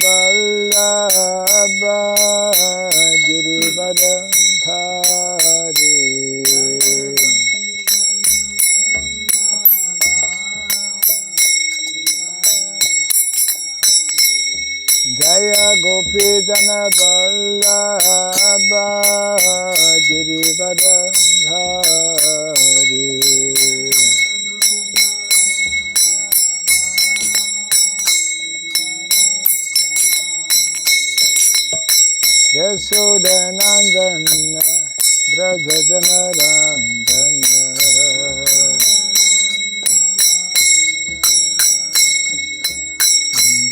Vallabha Girivardhari Jaya Gopi Jana Vallabha Girivardhari Yashodanandana Braja Janarandana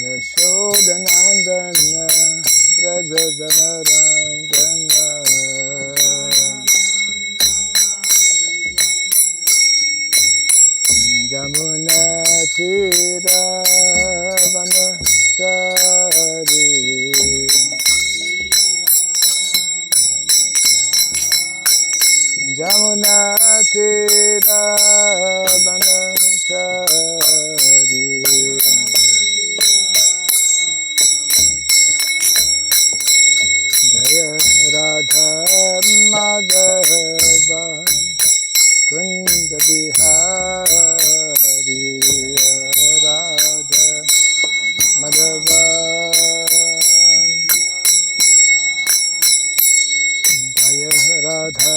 Yashodanandana Braja Janarandana Jamuna Tira Vanasari Jamuna Tira Vanasari Jaya Radha Madhava Kunda Bihari Radha Madhava Jaya Radha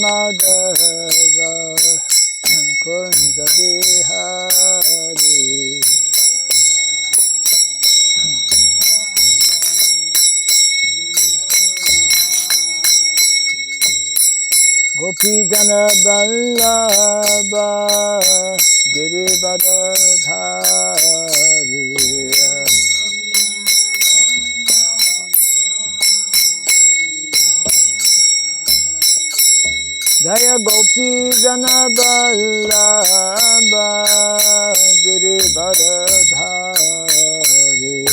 Madhava Kunda Bihari Gopi Jana Vallabha Girivardhari Jaya Gopi Jana Vallabha Girivardhari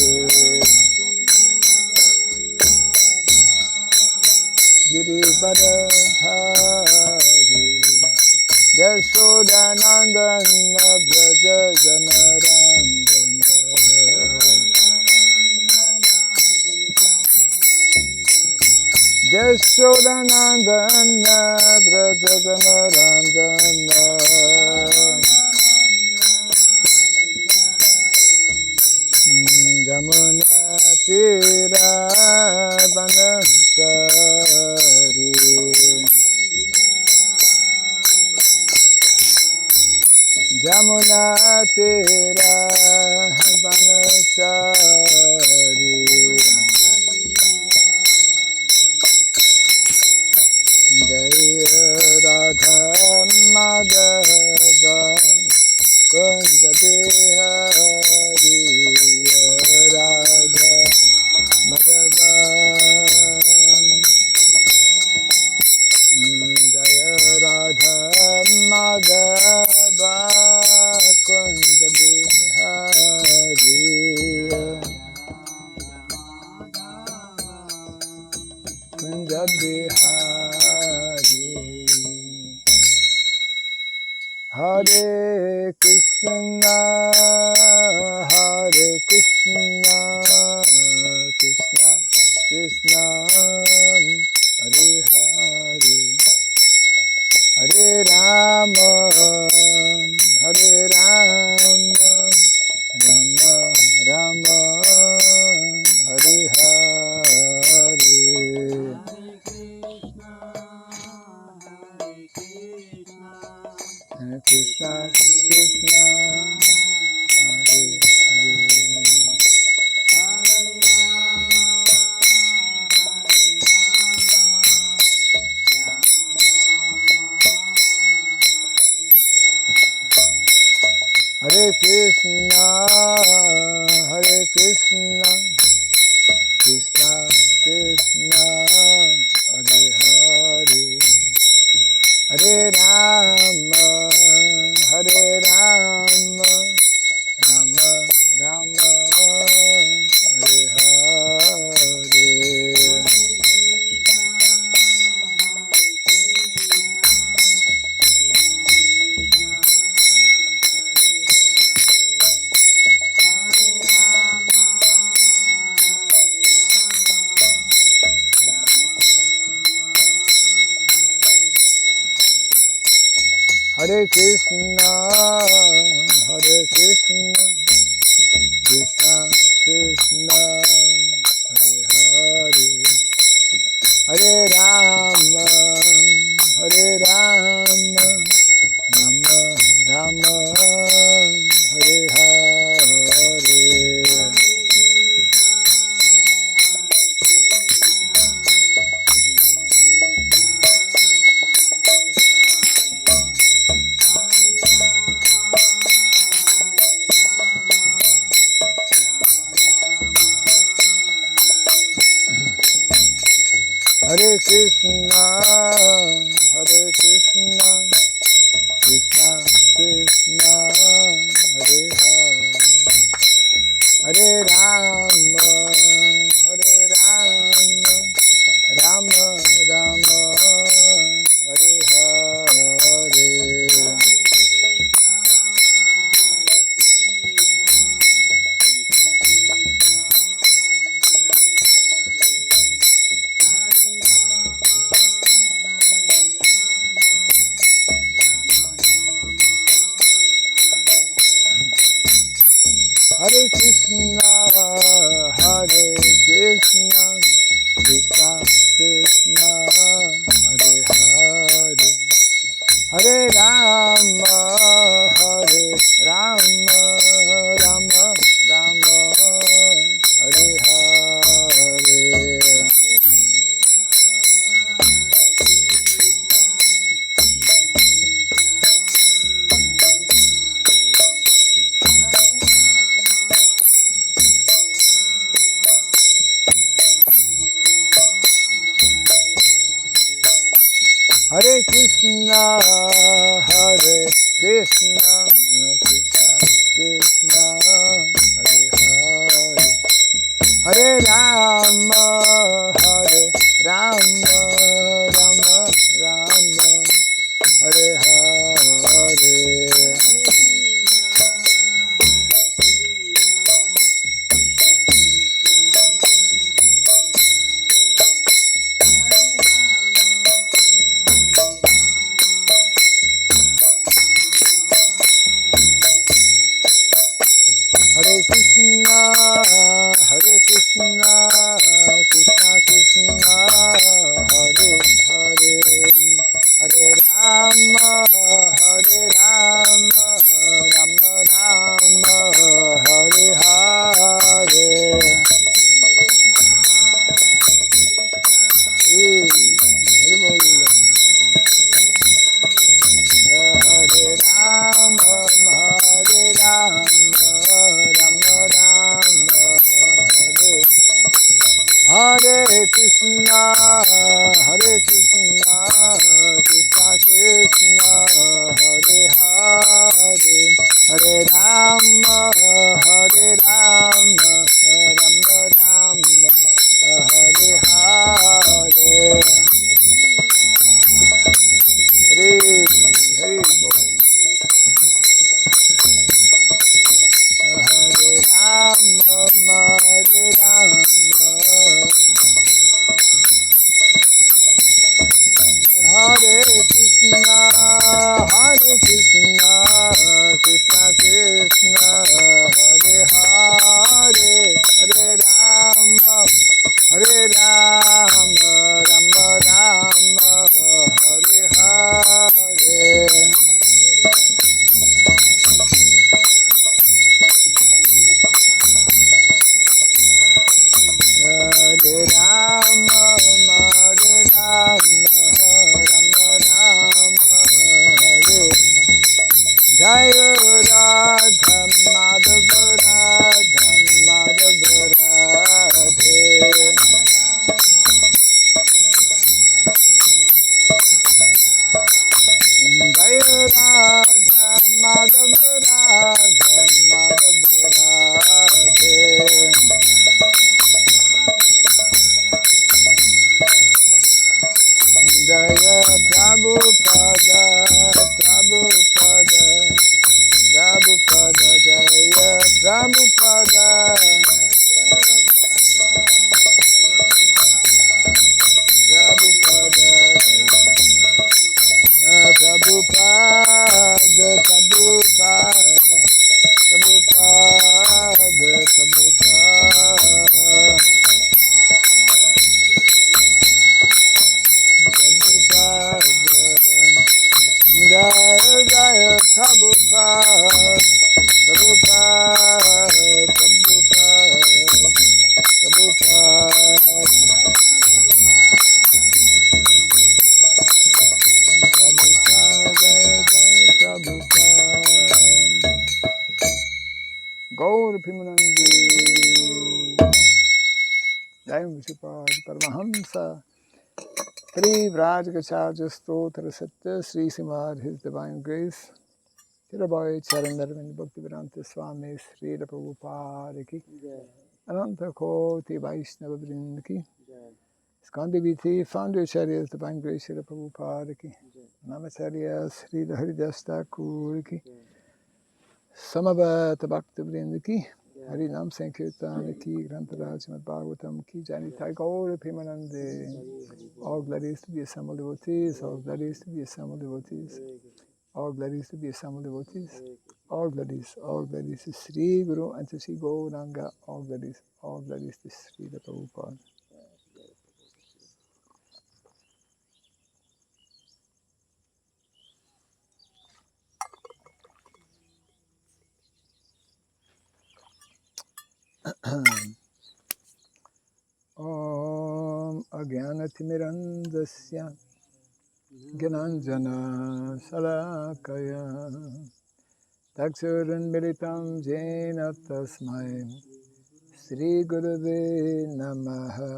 Girivardhari Yashodanandana Braja Janarandana Yashodanandana Braja Janarandana Jamuna Tira Vanasari Jamuna Tira Vanasari Jaya Radha Madhava Kunda Bihari Radha Madhava Jaya Radha Madhava Kunda Bihari Kunda Bihari Hare Krishna Hare Krishna Krishna Krishna Hare Hare Hare Rama Hare Rama Rama Rama Hare Hare Hare Krishna Krishna Hare Hare Hare Krishna Krishna Krishna Hare Hare Hare Rama Rama Rama Hare Hare Krishna, Hare Krishna, Krishna Krishna, Hare Hare, Hare Rama, Hare Rama, Rama Rama, Hare Hare. Hare Krishna, Hare Krishna, Krishna Krishna, Hare Hare, Hare Rama, Hare Rama, Rama Rama, Hare Hare. Hare Krishna, Hare Krishna, Krishna Krishna, Hare Hare, Hare Rama, Hare Rama, Rama Rama, Hare Hare. Hare Krishna, Hare Krishna, Krishna Krishna, Hare Hare, Hare Rama, Hare Rama, Rama Rama, Hare Hare. Hare Krishna, Hare Krishna, Krishna Krishna, Jai Sripad Paramahamsa Pri Vraj Gacharya Stotra Satya Sri Srimad His Divine Grace Tirabai Charandarvind Bhaktivedanta Swami Sri Prabhupada Ki Ananta Koti Vaishnava Vrind Ki Skandi Viti Founder Acharyas Divine Grace Sri Prabhupada Ki Namacharya Sri Haridas Thakur Ki Samavata Bhakti Vrind Ki Hari Nam Sankirtan Ki Grantaraj Srimad Bhagavatam Ki Jani Tagore Premanande. All glories to the assembled devotees, all glories to the assembled devotees, all glories to the assembled devotees, all glories to Sri Guru and to Sri Gauranga, all glories to Sri Prabhupada. Om Agyanatimirandasya Gyananjana Salakaya Taksurun Militam Jena Tasmai Sri Gurave Namaha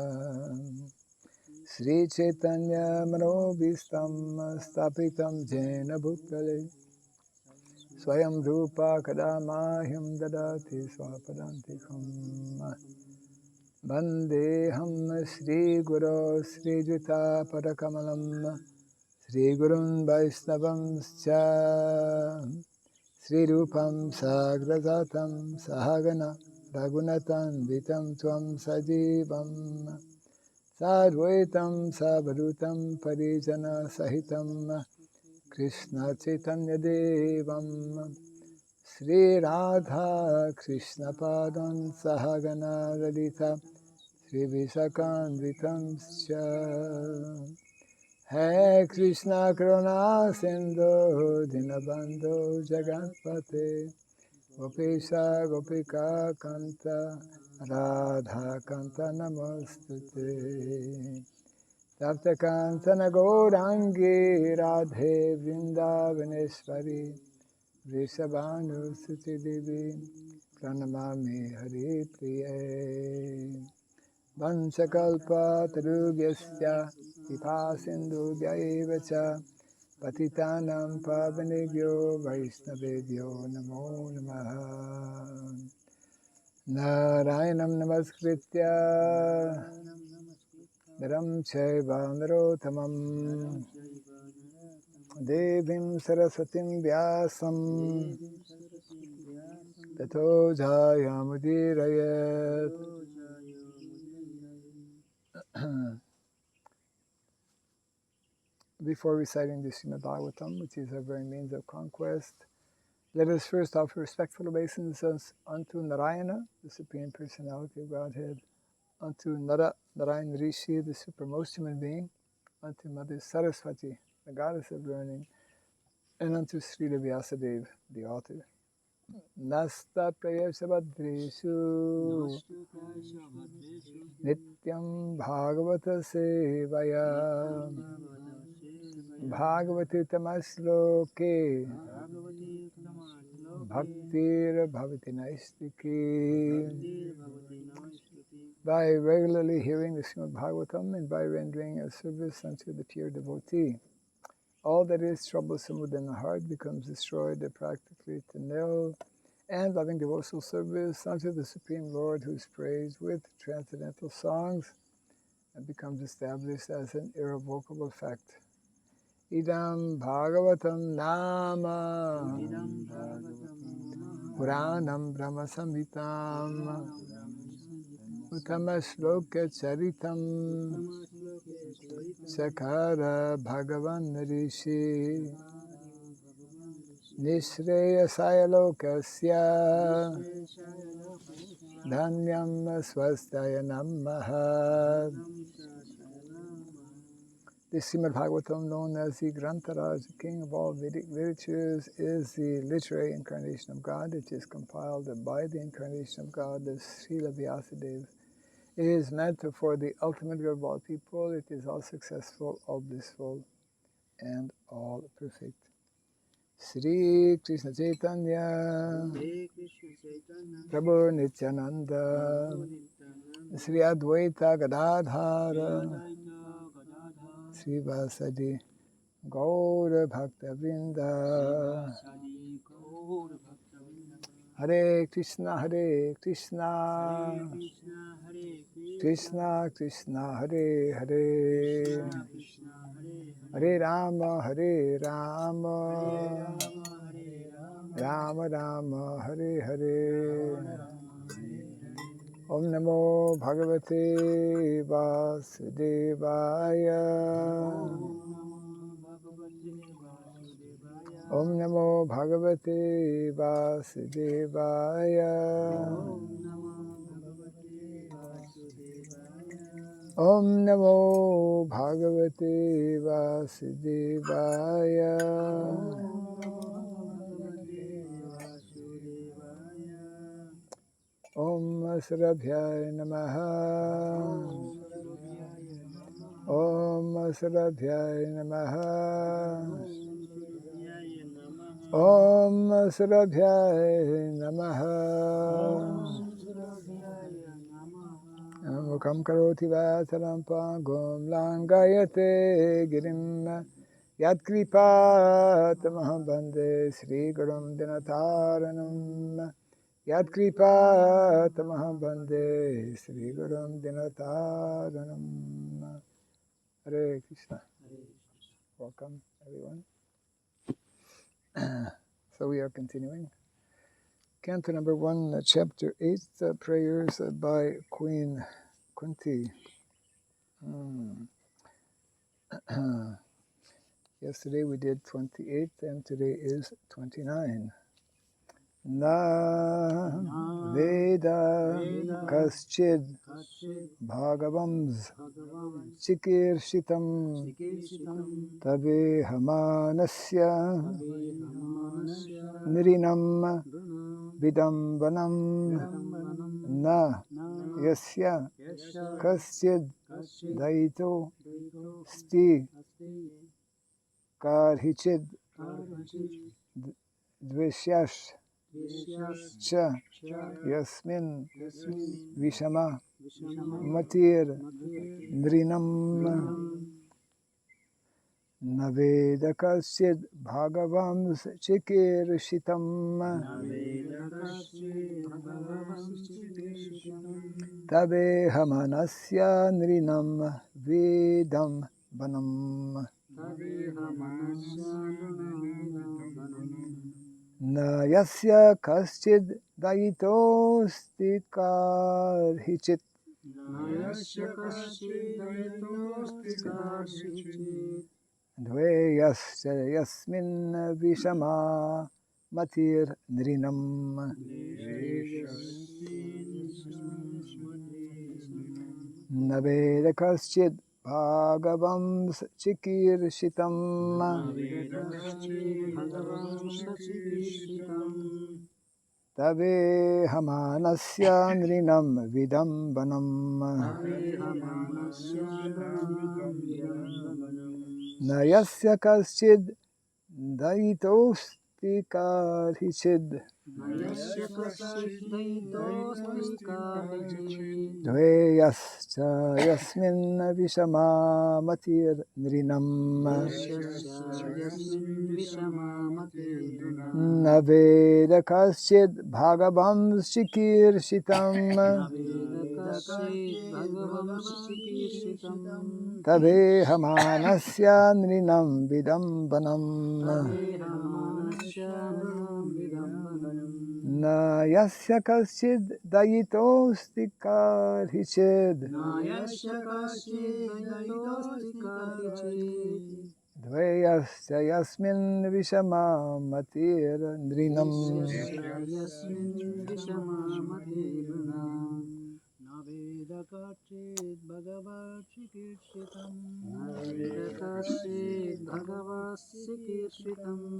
Sri Chaitanya Manobhistam Stapitam Jena Bhutale Swayam Rupa Kadamahyam Dadati Swapadantikam Vandeham Sri Guru Sri Juta Padakamalam Sri Gurun Vaisnavam Scha Sri Rupam Sagrajatam Sahagana Raghunatan Vitam Tvam Sajivam Sadvaitam Savadutam Parijana Sahitam Krishna Chaitanya Devam Sri Radha Krishna Padam Sahagana Radita Sri Visakan Vitam Scha Hai Krishna Karuna Sindhu Dinabandhu Jagatpate Gopesha Gopika Kanta Radha Kanta Namostute Tapta Kantana Gaurangi Radhe Vrindavaneshwari Vrishabhanu Suti Devi Pranamami Hari Priye Vanchakalpa Tarubhyasya Vipa Sindhu Vyayevacha Patitanam Pavanebhyo Vaishnavebhyo Namo Namaha Narayanam Namaskritya Naram Chaiva Narotamam Devim Saraswatim Vyasam Tato Jayamudirayat. Before reciting the Srimad Bhagavatam, which is our very means of conquest, let us first offer respectful obeisances unto Narayana, the Supreme Personality of Godhead, unto Narayan Rishi, the supremmost human being, unto Mother Saraswati, the goddess of learning, and unto Srila Vyasadeva, the author. Nasta Prayasabhadreshu Nityam Bhagavata Sevaya Bhagavati Tamasloke Bhaktir Bhavati Naistiki. By regularly hearing the Srimad Bhagavatam and by rendering a service unto the pure devotee, all that is troublesome within the heart becomes destroyed practically to nil, and loving devotional service unto the Supreme Lord, who is praised with transcendental songs, and becomes established as an irrevocable fact. Idam Bhagavatam Nama Puranam Brahma Samhitam Uttama Shloka Charitam Sakara Bhagavan Rishi Nishreyasaya Lokasya Dhanyam Swastaya Namaha. The Srimad Bhagavatam, known as the Grantaraj, the king of all Vedic literatures, is the literary incarnation of God. It is compiled by the incarnation of God, the Srila Vyasadeva. It is meant for the ultimate good of all people. It is all successful, all blissful, and all perfect. Sri Krishna Chaitanya Prabhu Nityananda Sri Advaita Gadadhara Srivasadi Gaura Bhakta Vrinda. Hare Krishna, Hare Krishna, Krishna Krishna, Hare Hare, Hare Rama, Hare Rama, Rama Rama, Hare Hare. Om Namo Bhagavate Vasudevaya. Om Namo Bhagavate Vasudevaya. Om Namo Bhagavate Vasudevaya. Om Sarabhyaya Namaha. Om Sarabhyaya Namaha. Om Sarabhyaya Namaha. Mukam karoti vasaram pangum langayate girim yad kripa tamaham bande Sri Gurum Dinataranam. Yad kripa tamaham bande Sri Gurum Dinataranam. Hare Krishna. Welcome everyone. So we are continuing. Canto number 1, chapter 8, prayers by Queen Kunti. Yesterday we did 28 and today is 29. Na Veda Kaschid Bhagavams Chikirshitam Tabe Hamanasya Nirinam Vidambanam Na Yasya Kaschid Daito Sti Karhichid Dvishyash Cha Yasmin Vishama Matir Nrinam Naveda Kaschid Bhagavams Chikirshitam Tabe Hamanasya Nrinam Vedam Banam Na yasya kaschid daitosti karhichit Dve yasya yasmin vishama matir nrinam Naveda kaschid bhagavams chikirshitam Tabe hamanasya nrinam vidambanam Nayasya kaschid daitosti karhichid Dve yasya yasmin vishama matir nrinam Naveda kaschid bhagavam shikirshitam Tabe hamanasya nrinam vidambanam Na yasya kaschid daitosti karhichid Dve yasya yasmin vishama matir nrinam Naveda Kachid Bhagavat Shikirshitam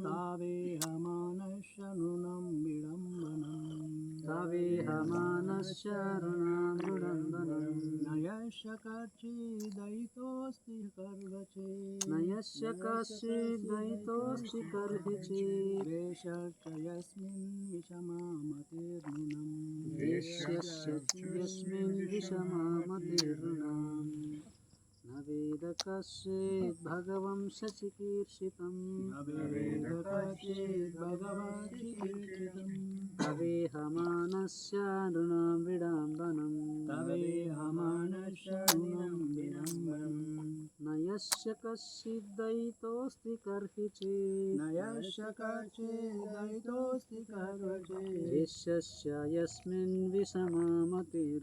Tabe Hamanasyanunam Vidambanam Nayasya यस्य कच्चिदयितोऽस्ति कर्वचित् न यस्य कश्चिदयितोऽस्ति कर्हिचित् द्वेषश्च यस्मिन् विषमामतिर्नूनम् यस्मिन् विषमामतिर्नूनम् न वेद कश्चित् भगवं सचिकीर्षितम् तवेहमानस्य नृणां विडम्बनम् न यस्य कश्चिदयितोऽस्ति कर्हिचित् द्वेषस्य यस्मिन् विषमामतिर्नृणाम्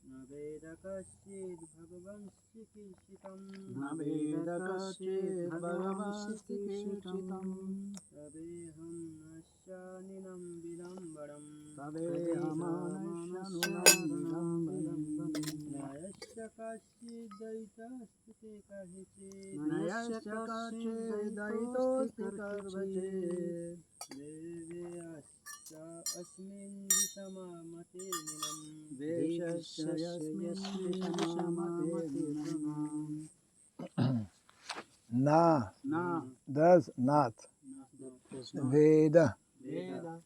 न वेद कश्चित् भगवं चिकीर्षितम् तवेहं नश्यानिनं विडम्बनम् न यस्य कश्चिदयितोऽस्ति कर्हिचित् अस्मिन् विषमामतिर्नृणाम् Na does not. Veda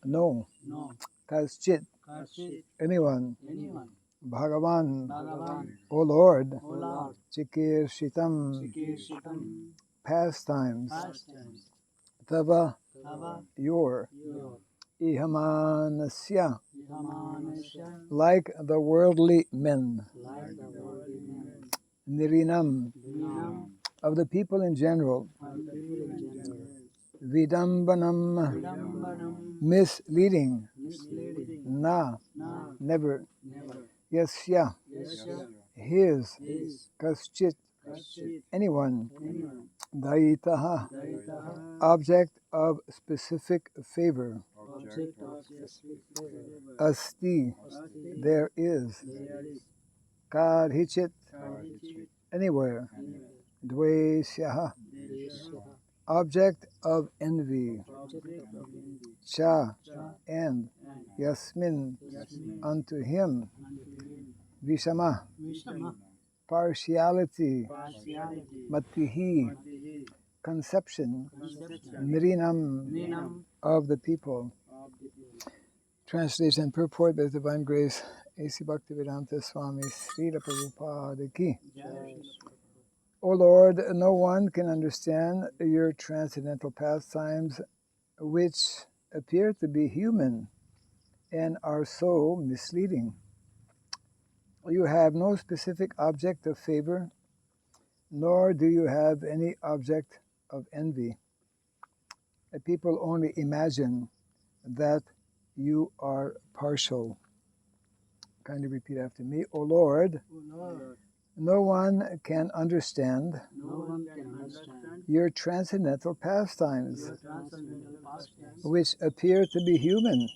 no. Kaschit anyone. Bhagavan O Lord. Chikirshitam pastimes. Tava your. Ihamanasya like the worldly men. Nirinam of the people in general. Vidambanam misleading. Na never. Yasya his. Kaschit anyone. Daitaha object of specific favor. Asti there is. Kadhichit anywhere. Dvesyaha object of envy. Cha and Yasmin unto him. Vishama partiality. Matihi conception. Nirinam of the people. Translation and purport by His Divine Grace A.C. Bhaktivedanta Swami Srila Prabhupada Ki. O Lord, no one can understand your transcendental pastimes which appear to be human and are so misleading. You have no specific object of favor, nor do you have any object of envy. People only imagine that you are partial. Kindly repeat after me. O Lord, no one can understand your transcendental pastimes, which appear to be human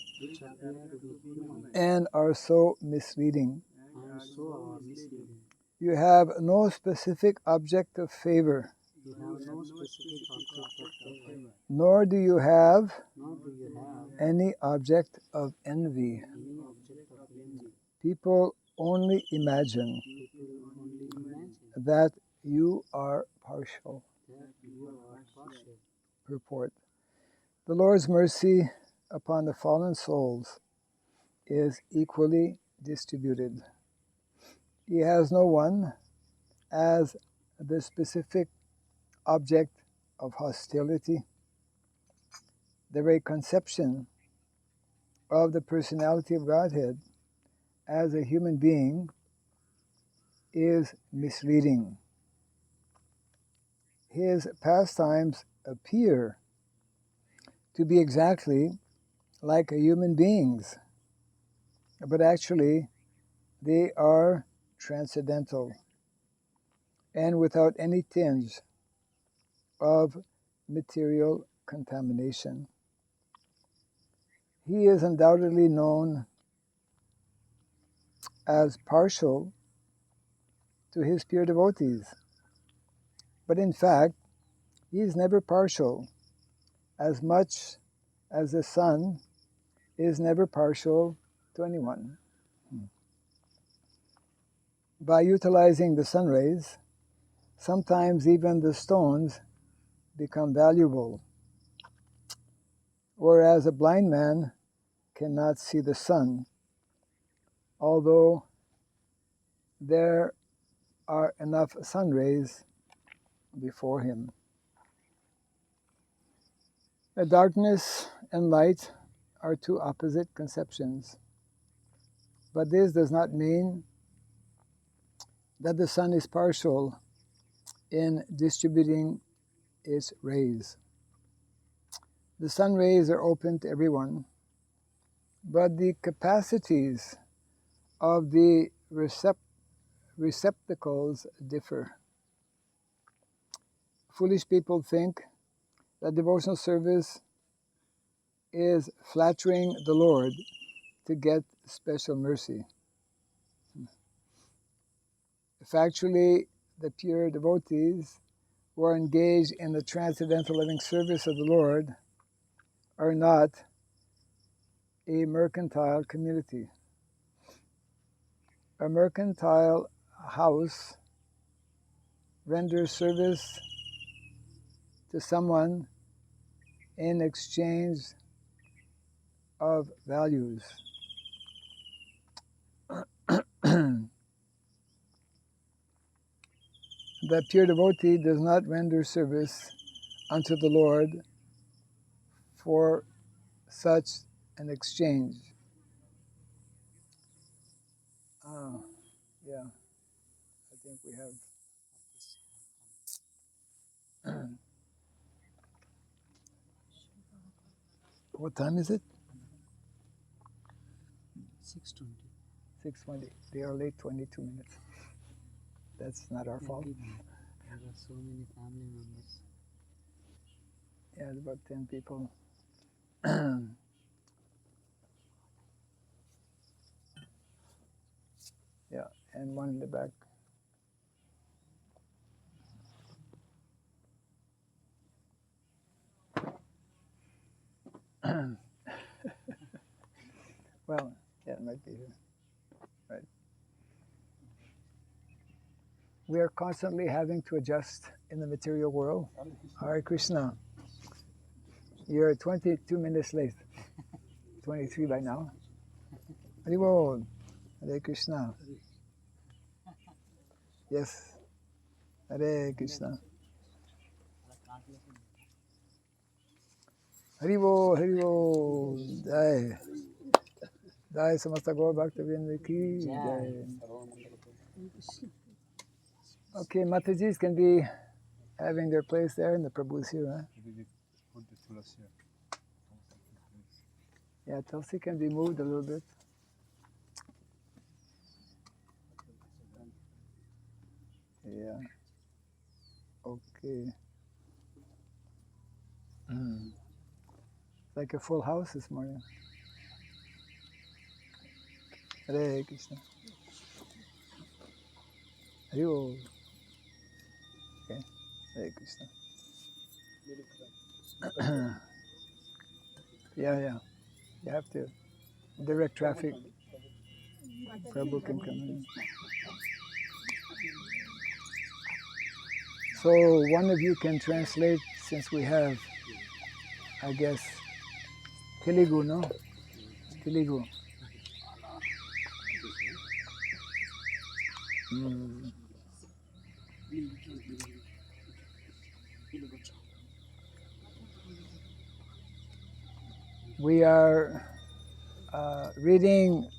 and are so misleading. You have no specific object of favor, nor do you have any object of envy. People only imagine that you are partial. Purport. The Lord's mercy upon the fallen souls is equally distributed. He has no one as the specific object of hostility. The very conception of the personality of Godhead as a human being is misleading. His pastimes appear to be exactly like a human being's, but actually they are transcendental and without any tinge of material contamination. He is undoubtedly known as partial to his pure devotees, but in fact he is never partial, as much as the sun is never partial to anyone. By utilizing the sun rays, sometimes even the stones become valuable, whereas a blind man cannot see the sun, although there are enough sun rays before him. The darkness and light are two opposite conceptions, but this does not mean that the sun is partial in distributing its rays. The sun rays are open to everyone, but the capacities of the receptacles differ. Foolish people think that devotional service is flattering the Lord to get special mercy. Factually, the pure devotees who are engaged in the transcendental living service of the Lord are not a mercantile community. A mercantile house renders service to someone in exchange of values. The pure devotee does not render service unto the Lord for such an exchange. Yeah, I think we have. What time is it? 6:20. 6:20. They are late 22 minutes. That's not our fault. There are so many family members. Yeah, it's about 10 people. Yeah, and one in the back. Well, yeah, it might be here. Right. We are constantly having to adjust in the material world. Hare Krishna. You're 22 minutes late. 23 by now. Haribol. Hare Krishna. Yes. Hare Krishna. Haribol, Haribol. Jai. Jai Samasta Gaur Bhakta Ki Jai. Okay, Matajis can be having their place there and the Prabhu's here, huh? Yeah, Tulsi can be moved a little bit. Yeah. Okay. Like a full house this morning. Hare Krishna. Hare Okay. Hare Krishna. Yeah. You have to direct traffic. Prabhu can come in. So one of you can translate, since we have, I guess, Telugu, no? Telugu. We are reading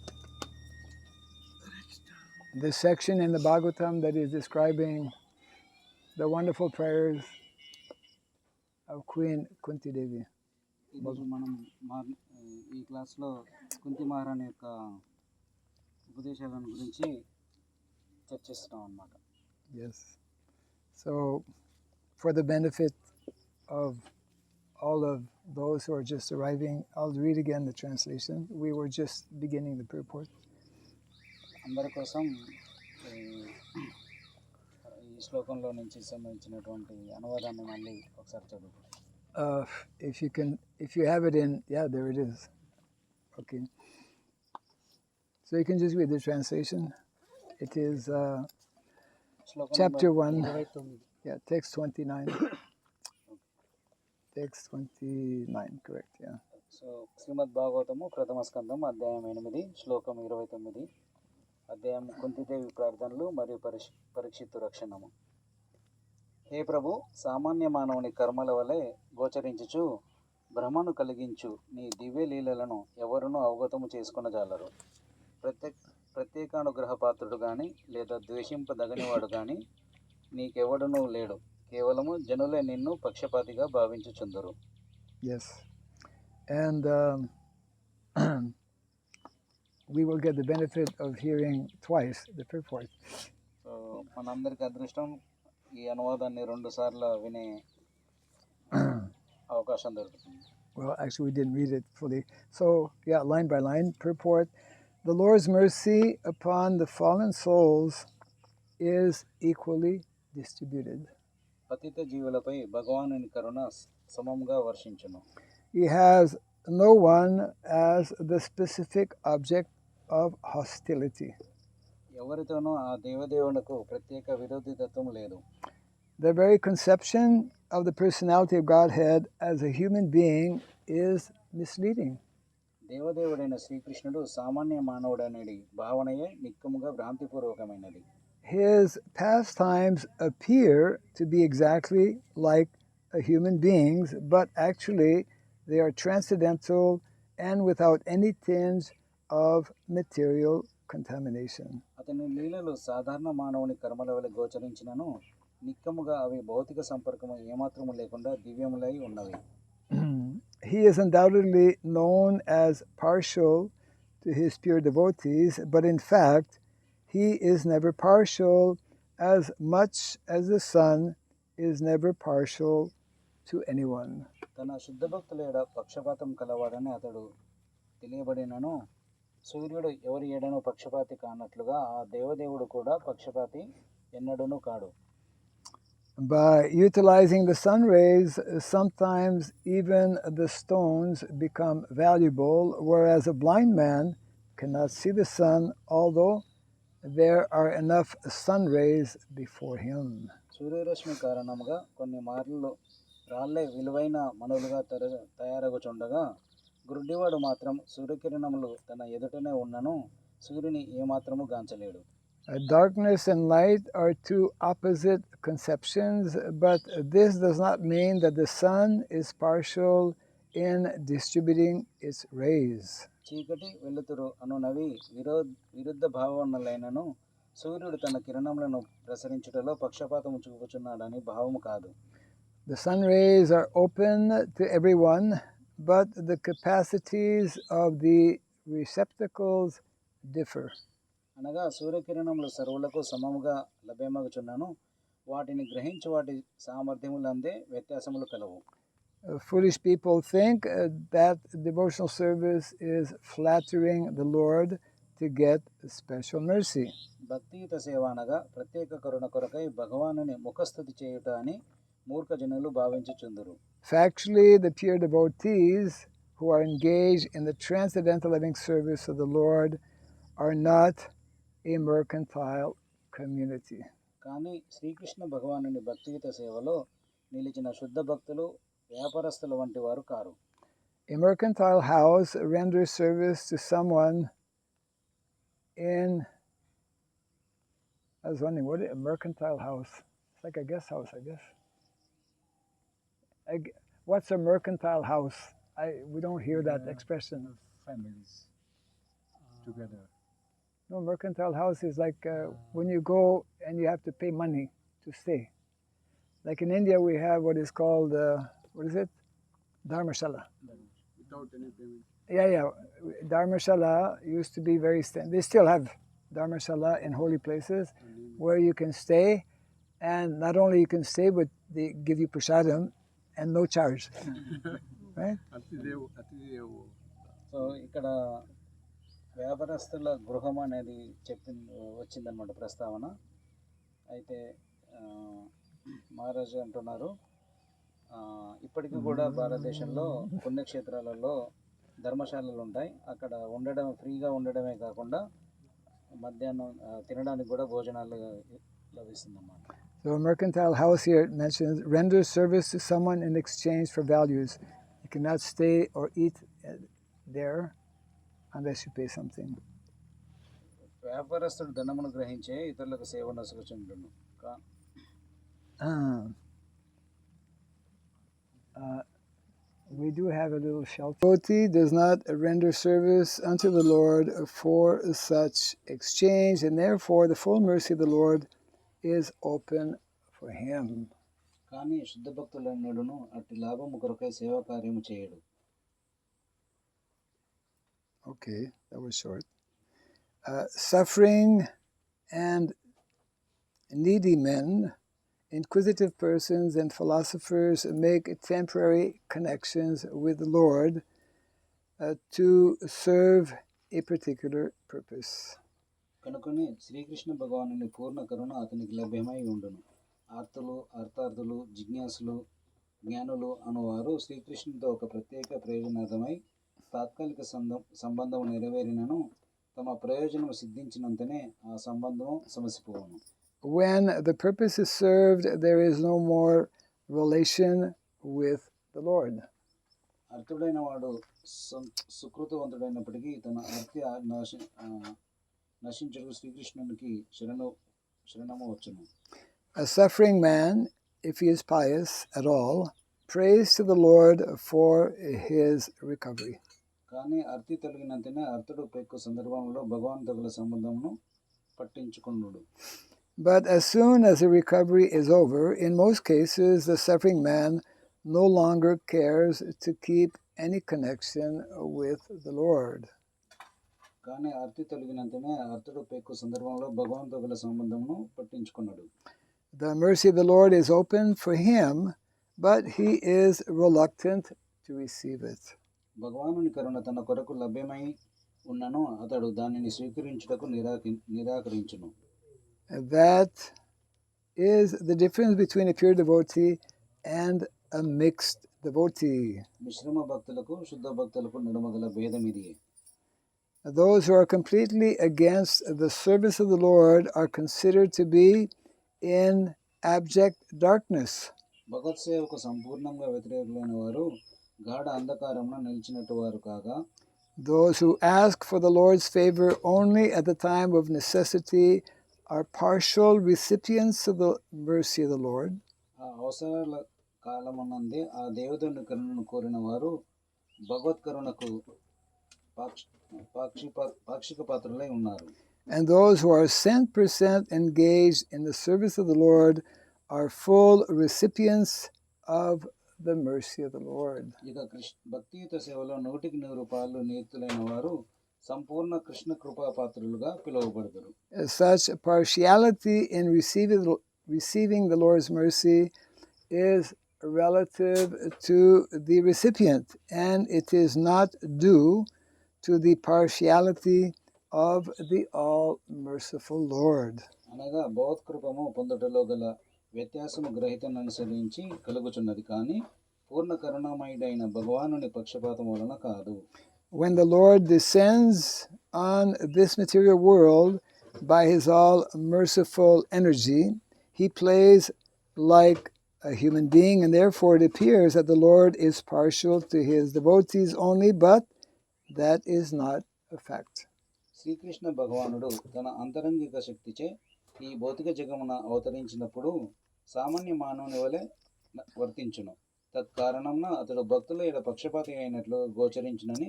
the section in the Bhagavatam that is describing the wonderful prayers of Queen Kunti Devi. ఈరోజు మనం ఈ క్లాస్లో కుంతి మహారాణి యొక్క ఉపదేశాలను గురించి చర్చిస్తున్నాం అన్నమాట. Yes. So, for the benefit of all of those who are just arriving, I'll read again the translation. We were just beginning the purport. అందరి కోసం ఈ శ్లోకంలో నుంచి సంబంధించినటువంటి అనువాదాన్ని మళ్ళీ ఒకసారి చదువు. If you have it in, yeah, there it is. Okay. So you can just read the translation. It is శ్లోకం chapter number 1. 29. Yeah, text 29. Text 29, correct, yeah. So Srimad Bhagavatam ప్రథమ స్కందం అధ్యాయం 8 శ్లోకం 29. అధ్యాయం కుంతిదేవి ప్రార్థనలు మరియు పరీక్షిత్తు రక్షణము. హే ప్రభు, సామాన్య మానవుని కర్మల వలె గోచరించుచు భ్రమను కలిగించు నీ దివ్య లీలలను ఎవరునూ అవగతము చేసుకొనజాలరు. ప్రత్యేకానుగ్రహ పాత్రుడు కానీ లేదా ద్వేషింపదగనివాడు కానీ నీకెవడనూ లేడు. కేవలము జనులే నిన్ను పక్షపాతిగా భావించుచుందురు. Yes. And we will get the benefit of hearing twice the purport. So మనందరికి అదృష్టం ఈ అనువాదాన్ని 2 సార్లు వినే అవకాశం దొరుకుతుంది. Well, actually, we didn't read it fully. So, yeah, line by line, purport. The Lord's mercy upon the fallen souls is equally distributed. పతిత జీవులపై భగవానుని కరుణ సమముగా వర్షించును. He has no one as the specific object of hostility. ఎవరితోనూ ఆ దేవదేవునకు ప్రత్యేక విరోధితత్వం లేదు. The very conception of the personality of Godhead as a human being is misleading. దేవదేవుడైన శ్రీకృష్ణుడు సామాన్య మానవుడనేది భావనయే నిక్కముగా భ్రాంతిపూర్వకమైనది. His pastimes appear to be exactly like a human being's, but actually they are transcendental and without any tinge of material contamination. అతని లీలలు సాధారణ మానవుని కర్మల వలె గోచరించినను నిక్కముగా అవి భౌతిక సంపర్కము ఏమాత్రము లేకుండా దివ్యములై ఉన్నవి. He is undoubtedly known as partial to his pure devotees, but in fact, he is never partial as much as the sun is never partial to anyone. తన శుద్ధ భక్తుల ఎడ పక్షపాతం కలవాడని అతడు తెలియబడినను సూర్యుడు ఎవరి ఎడను పక్షపాతి కానట్లుగా ఆ దేవదేవుడు కూడా పక్షపాతి ఎన్నడూనూ కాడు. By utilizing the sun rays, sometimes even the stones become valuable, whereas a blind man cannot see the sun, although there are enough sun rays before him. సూర్యరశ్మి కారణముగా కొన్ని మార్లు రాళ్ళే విలువైన మనులుగా తయారగుచుండగా గురుడివాడు మాత్రం సూర్యకిరణములు తన ఎదుటనే ఉన్నను సూర్యుని ఏమాత్రము గాంచలేడు. Darkness and light are two opposite conceptions, but this does not mean that the sun is partial in distributing its rays. చీకటి వెలుతురు అనునవి విరుద్ధ భావనలైనను సూర్యుడు తన కిరణములను ప్రసరించుటలో పక్షపాతము చూపుచున్నాడని భావము కాదు. The sun rays are open to everyone, but the capacities of the receptacles differ. అనగా సూర్యకిరణములు సర్వులకు సమముగా లభ్యమగుచున్నాను వాటిని గ్రహించు వాటి సామర్థ్యములందే వ్యత్యాసములు కలవు. Foolish people think that devotional service is flattering the Lord to get special mercy. భక్తియుత సేవ అనగా ప్రత్యేక కరుణ కొరకై భగవానుని ముఖస్తుతి చేయుట అని మూర్ఖ జనులు భావించుచుందురు. Factually, the pure devotees who are engaged in the transcendental living service of the Lord are not a mercantile community. కానీ శ్రీకృష్ణ భగవానుని భక్తియుత సేవలో నిలిచిన శుద్ధ భక్తులు వ్యాపారస్తుల వంటి వారు car. A mercantile house renders service to someone in, I was wondering, what is a mercantile house? It's like a guest house, I guess. What's a mercantile house? We don't hear that expression. Families together. No, mercantile house is like when you go and you have to pay money to stay. Like in India, we have what is called, what is it? Dharmashala. Without any payment. Yeah. Dharmashala used to be very, they still have Dharmashala in holy places where you can stay. And not only you can stay, but they give you prasadam and no charge. Right? So ఇక్కడ వ్యాపారస్తుల గృహం అనేది వచ్చిందనమాట ప్రస్తావన. అయితే మహారాజు అంటున్నారు ఇప్పటికీ కూడా భారతదేశంలో పుణ్యక్షేత్రాలలో ధర్మశాలలు ఉంటాయి. అక్కడ ఉండడం ఫ్రీగా ఉండడమే కాకుండా మధ్యాహ్నం తినడానికి కూడా భోజనాలు లభిస్తుందన్నమాట. So a mercantile house here it mentions render service to someone in exchange for values. You cannot stay or eat there unless you pay something. వ్యాపారస్తుడు ధనమును గ్రహించే ఇతరులకు సేవ నసుగుచుండును. We do have a little shelter. Devotee does not render service unto the Lord for such exchange, and therefore the full mercy of the Lord is open for him. కానీ శుద్ధ భక్తులన్నడును అట్టి లాభము కొరకై సేవా కార్యము చేయడు. Okay, that was short. Suffering and needy men, inquisitive persons, and philosophers make temporary connections with the Lord to serve a particular purpose. కనుకనే శ్రీకృష్ణ భగవానుని పూర్ణ కరుణ అతనికి లభ్యమై ఉండును. ఆర్తులు, అర్థార్థులు, జిజ్ఞాసులు, జ్ఞానులు అనువారు శ్రీకృష్ణునితో ఒక ప్రత్యేక ప్రయోజనార్థమై తాత్కాలిక సంబంధం నెరవేరినను తమ ప్రయోజనం సిద్ధించినంతనే ఆ సంబంధం సమసిపోవును. When the purpose is served, there is no more relation with the Lord. అర్థుడైన వాడు సుకృతవంతుడైనప్పటికీ తన అర్థ నశించుటకు శ్రీకృష్ణునికి శరణము వచ్చును. A suffering man, if he is pious at all, prays to the Lord for his recovery. కానీ అర్థి తొలగినంతనే అర్థుడు పెక్కు సందర్భంలో భగవాన్ తగుల సంబంధమును పట్టించుకున్నాడు. But as soon as the recovery is over, in most cases, the suffering man no longer cares to keep any connection with the Lord. కానీ అర్థి తొలగినంతనే అర్థుడు పెక్కు సందర్భంలో భగవాన్ తగుల సంబంధమును పట్టించుకున్నాడు. The mercy of the Lord is open for him, but he is reluctant to receive it. భగవానుని కరుణ తన కొరకు లభ్యమై ఉన్నను అతడు దానిని స్వీకరించుటకు నిరాకరించును. That is the difference between a pure devotee and a mixed devotee. మిశ్రమ భక్తులకు శుద్ధ భక్తులకు నడుమ గల భేదం ఇది. Those who are completely against the service of the Lord are considered to be in abject darkness. భగవత్ సేవకు సంపూర్ణంగా వ్యతిరేకులైన వారు గాఢ అంధకారమున నిలిచినట్టు వారు కాగా, those who ask for the Lord's favor only at the time of necessity are partial recipients of the mercy of the Lord. ఆ అవసరాల కాలమునందే ఆ దేవదేవుని కరుణను కోరిన వారు భగవత్ కరుణకు పాక్షిక పాత్రులై ఉన్నారు. And those who are 100% engaged in the service of the Lord are full recipients of the mercy of the Lord. ఇక భక్తియుత సేవలో 100% నియుక్తులైన వారు సంపూర్ణ కృష్ణ కృపా పాత్రులుగా పిలువబడతారు. Such partiality in receiving the Lord's mercy is relative to the recipient, and it is not due to the partiality of the all-merciful Lord. అనగా భగవత్ కృపము పొందుటలో గల వ్యత్యాసము గ్రహీతను అనుసరించి కలుగుచున్నది కానీ పూర్ణ కరుణామయుడైన భగవానుని పక్షపాతం వలన కాదు. When the Lord descends on this material world by his all-merciful energy, he plays like a human being, and therefore it appears that the Lord is partial to his devotees only, but that is not a fact. Srikrishna భగవానుడు తన అంతరంగిక శక్తిచే ఈ భౌతిక జగమున అవతరించినప్పుడు సామాన్య మానవుని వలె వర్తించును. తత్కారణంన అతడు భక్తుల ఎడ పక్షపాతి అయినట్లు గోచరించునని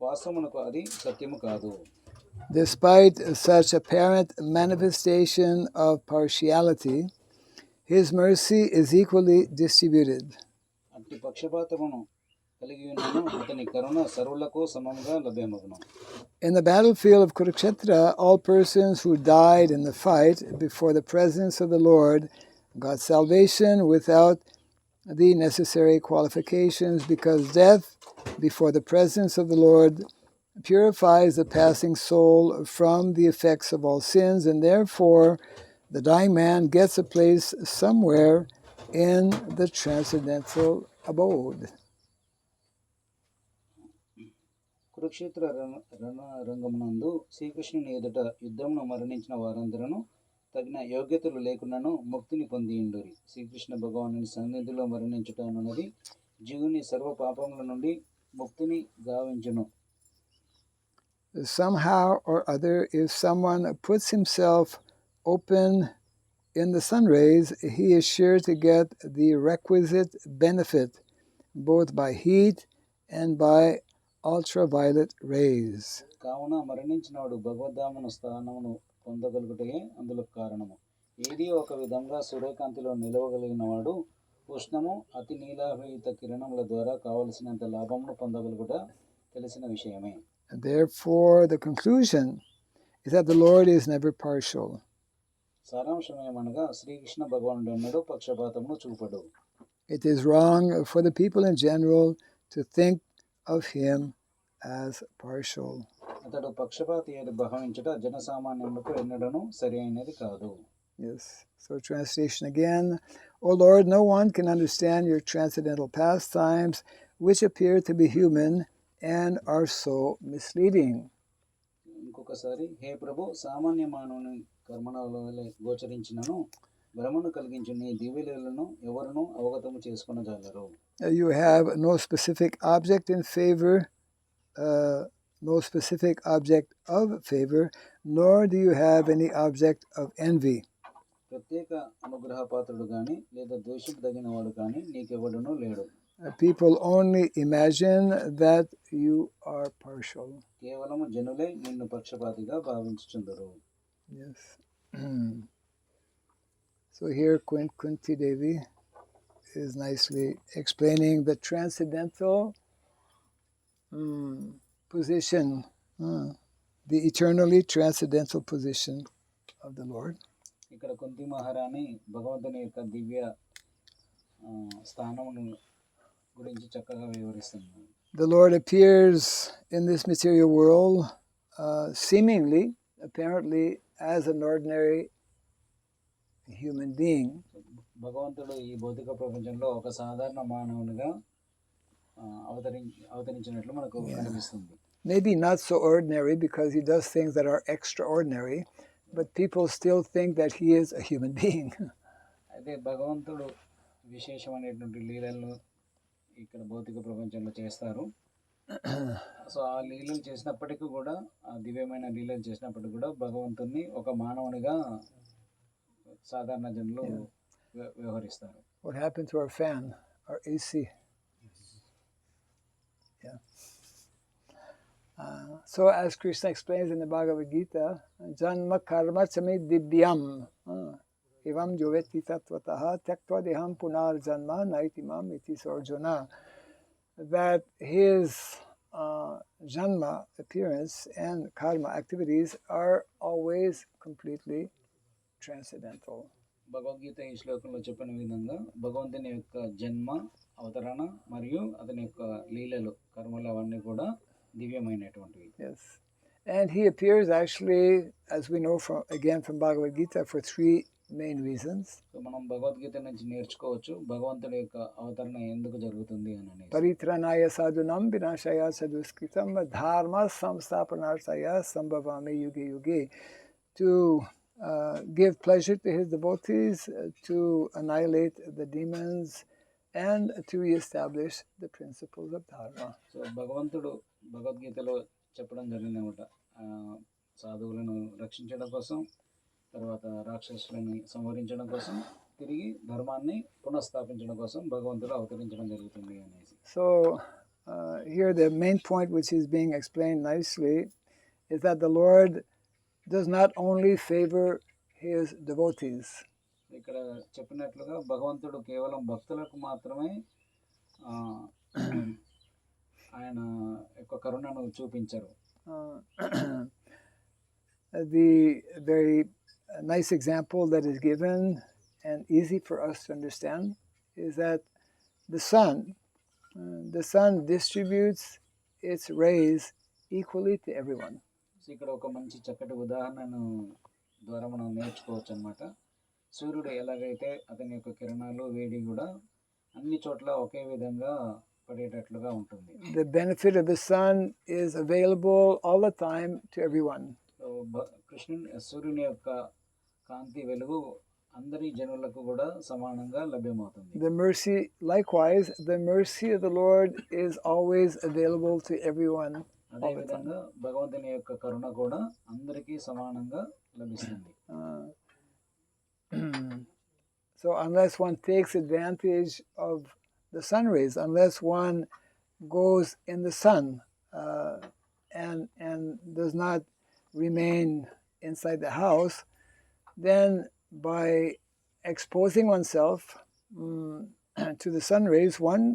వాస్తవమునకు అది సత్యము కాదు. Despite such apparent manifestation of partiality, his mercy is equally distributed. అట్టి పక్షపాతమును కలిగి ఉన్నను అతని కరుణ సర్వులకు సమముగా లభ్యమగును. In the battlefield of Kurukshetra, all persons who died in the fight before the presence of the Lord got salvation without the necessary qualifications, because death before the presence of the Lord purifies the passing soul from the effects of all sins, and therefore the dying man gets a place somewhere in the transcendental abode. Kurukshetra రణరంగమునందు శ్రీకృష్ణుని ఎదుట యుద్ధమును మరణించిన వారందరూ తగిన యోగ్యతలు లేకున్నాను ముక్తిని పొందియుండురి. శ్రీకృష్ణ భగవానుని సన్నిధిలో మరణించుట అన్నది జీవుని సర్వ పాపముల నుండి ముక్తిని గావించును. Somehow or other, if someone puts himself open in the sun rays, he is sure to get the requisite benefit, both by heat and by ultraviolet rays. కావున మరణించినవాడు భగవద్ధామను స్థానమును పొందగలుగుటే అందులో కారణము. ఏది ఒక విధంగా సూర్యకాంతిలో నిలవగలిగిన వాడు ఉష్ణము అతి నీలాభరిత కిరణముల ద్వారా కావలసినంత లాభమును పొందగలుగుట తెలిసిన విషయమే. Therefore, the conclusion is that the Lord is never partial. సారాంశం ఏమనగా శ్రీకృష్ణ భగవానుడు ఎన్నడూ పక్షపాతమును చూపడు. It is wrong for the people in general to think of him as partial. అతడు పక్షపాతి అని భావించుట జనసామాన్యులకు ఎన్నడూ సరి అయినది కాదు. Yes. So translation again. O Lord, no one can understand your transcendental pastimes, which appear to be human and are so misleading. ఇంకొకసారి, హే ప్రభు, సామాన్య మానవుని కర్మణలో గోచరించినను భ్రమను కలిగించు నీ దివ్యలీలను ఎవరునూ అవగతము చేసుకొనజాలరు. You have no specific object in favor, no specific object of favor, nor do you have any object of envy. ప్రత్యేక అనుగ్రహ పాత్రుడు గాని లేదా ద్వేషింపదగిన వాడు గాని నీకెవడునూ లేడు. People only imagine that you are partial. కేవలము జనులే నిన్ను పక్షపాతిగా భావించుచుందరు. Yes. So here Kunti Devi is nicely explaining the transcendental position, the eternally transcendental position of the Lord. ఇక్కడ కుంతి మహారాణి భగవంతుని యొక్క దివ్య స్థానమును గురించి చక్కగా వివరిస్తుంది. The Lord appears in this material world seemingly, apparently, as an ordinary human being. భగవంతుడు ఈ భౌతిక ప్రపంచంలో ఒక సాధారణ మానవునిగా అవతరించినట్లు మనకు కనిపిస్తుంది. Maybe not so ordinary because he does things that are extraordinary, but people still think that he is a human being. అయితే భగవంతుడు విశేషమైనటువంటి లీలలను ఇక్కడ భౌతిక ప్రపంచంలో చేస్తారు. సో ఆ లీలలు చేసినప్పటికీ కూడా, ఆ దివ్యమైన లీలలు చేసినప్పటికీ కూడా భగవంతుని ఒక మానవునిగా సాధారణ జనులు వ్యవహరిస్తారు. What happened to our fan, our AC? Yeah. So as Krishna explains in the Bhagavad Gita, Janma karma chami divyam evam joveti tattvataha tyaktva deham punar janma naitimam iti sarjuna, that his janma, appearance, and karma activities are always completely transcendental. Bhagavad Gita ఈ శ్లోకంలో చెప్పిన విధంగా భగవంతుని యొక్క జన్మ, అవతరణ మరియు అతని యొక్క లీలలు, కర్మలు అవన్నీ కూడా దివ్యమైనటువంటివి. Yes. And he appears actually, as we know from Bhagavad Gita, for three main reasons. So మనం భగవద్గీత నుంచి నేర్చుకోవచ్చు భగవంతుడి యొక్క అవతరణ ఎందుకు జరుగుతుంది అని. Paritranaya sadhunam vinashaya saduskritam dharma samsthapanarthaya sambhavami yuge yuge. To give pleasure to his devotees, to annihilate the demons, and to reestablish the principles of dharma. So భగవంతుడు భగవద్గీతలో చెప్పడం జరిగిందన్నమాట. సాధువులను రక్షించడం కోసం, తర్వాత రాక్షసులను సంహరించడం కోసం, తిరిగి ధర్మాన్ని పునఃస్థాపించడం కోసం భగవంతుడు అవతరించడం జరుగుతుంది అనేసి. So here the main point which is being explained nicely is that the Lord does not only favor his devotees. ఇక్కడ చెప్పినట్లుగా భగవంతుడు కేవలం భక్తులకు మాత్రమే ఆయన యొక్క కరుణను చూపించరు. The very nice example that is given and easy for us to understand is that the sun distributes its rays equally to everyone. ఇక్కడ ఒక మంచి చక్కటి ఉదాహరణను ద్వారా మనం నేర్చుకోవచ్చు అన్నమాట. సూర్యుడు ఎలాగైతే అతని యొక్క కిరణాలు, వేడి కూడా అన్ని చోట్ల ఒకే విధంగా పడేటట్లుగా ఉంటుంది. The benefit of the sun is available all the time to everyone. So సూర్యుని యొక్క కాంతి వెలుగు అందరి జనులకు కూడా సమానంగా లభ్యమవుతుంది. The mercy, likewise, the mercy of the Lord is always available to everyone. అదేవిధంగా భగవంతుని యొక్క కరుణ కూడా అందరికీ సమానంగా లభిస్తుంది. So unless one takes advantage of the sun rays, unless one goes in the sun and does not remain inside the house, then by exposing oneself to the sun rays, one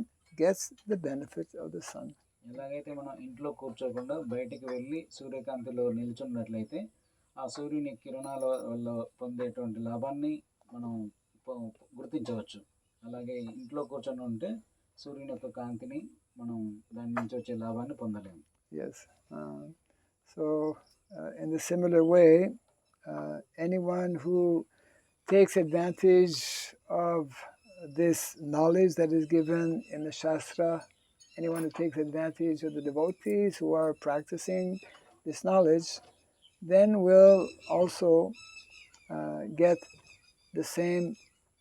gets the benefit of the sun. ఎలాగైతే మనం ఇంట్లో కూర్చోకుండా బయటికి వెళ్ళి సూర్యకాంతిలో నిల్చున్నట్లయితే ఆ సూర్యుని కిరణాల వల్ల పొందేటువంటి లాభాన్ని మనం గుర్తించవచ్చు. అలాగే ఇంట్లో కూర్చొని ఉంటే సూర్యుని యొక్క కాంతిని మనం దాని నుంచి వచ్చే లాభాన్ని పొందలేము. Yes. So in the similar way, anyone who takes advantage of this knowledge that is given in the Shastra, anyone who takes advantage of the devotees who are practicing this knowledge, then will also get the same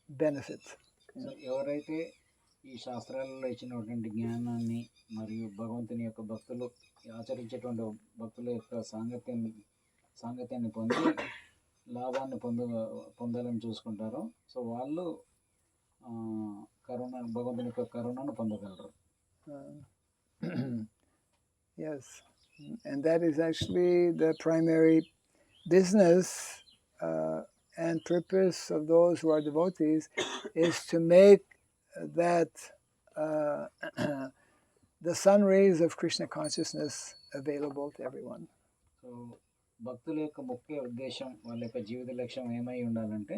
benefit. So ఎవరైతే ఈ శాస్త్రాలలో ఇచ్చినటువంటి జ్ఞానాన్ని మరియు భగవంతుని యొక్క భక్తులు ఆచరించేటువంటి భక్తుల యొక్క సాంగత్యాన్ని పొంది లాభాన్ని పొందాలని చూసుకుంటారో సో వాళ్ళు భగవంతుని యొక్క కరుణను పొందగలరు. Yes, and that is actually the primary business and purpose of those who are devotees, is to make that the sun rays of Krishna consciousness available to everyone. So భక్తుల యొక్క ముఖ్య ఉద్దేశం, వాళ్ళ యొక్క జీవిత లక్ష్యం ఏమై ఉండాలంటే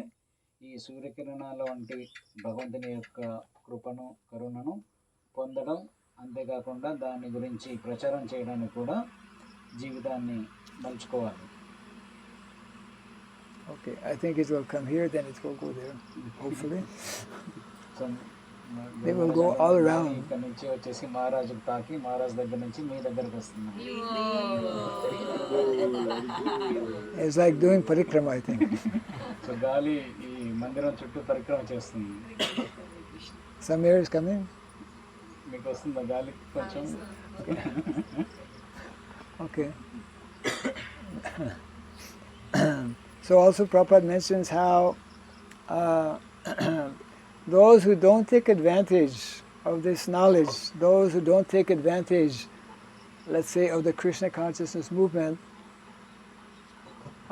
ఈ సూర్యకిరణాల వంటి భగవంతుని యొక్క కరుణను పొందడం, అంతేకాకుండా దాని గురించి ప్రచారం చేయడానికి కూడా జీవితాన్ని మలుచుకోవాలి. Okay, I think it will come here, then it will go there, hopefully. So they will go all around. ఇక్కడ నుంచి వచ్చేసి మహారాజుకు తాకి మహారాజు దగ్గర నుంచి మీ దగ్గరకు వస్తుంది. It's like doing parikrama, I think. So గాలి ఈ మందిరం చుట్టూ పరిక్రమ చేస్తుంది. Some air is coming. మీకు వస్తుందా గాలి కొంచెం? Okay. So also Prabhupada mentions how those who don't take advantage of this knowledge, those who don't take advantage, let's say, of the Krishna consciousness movement,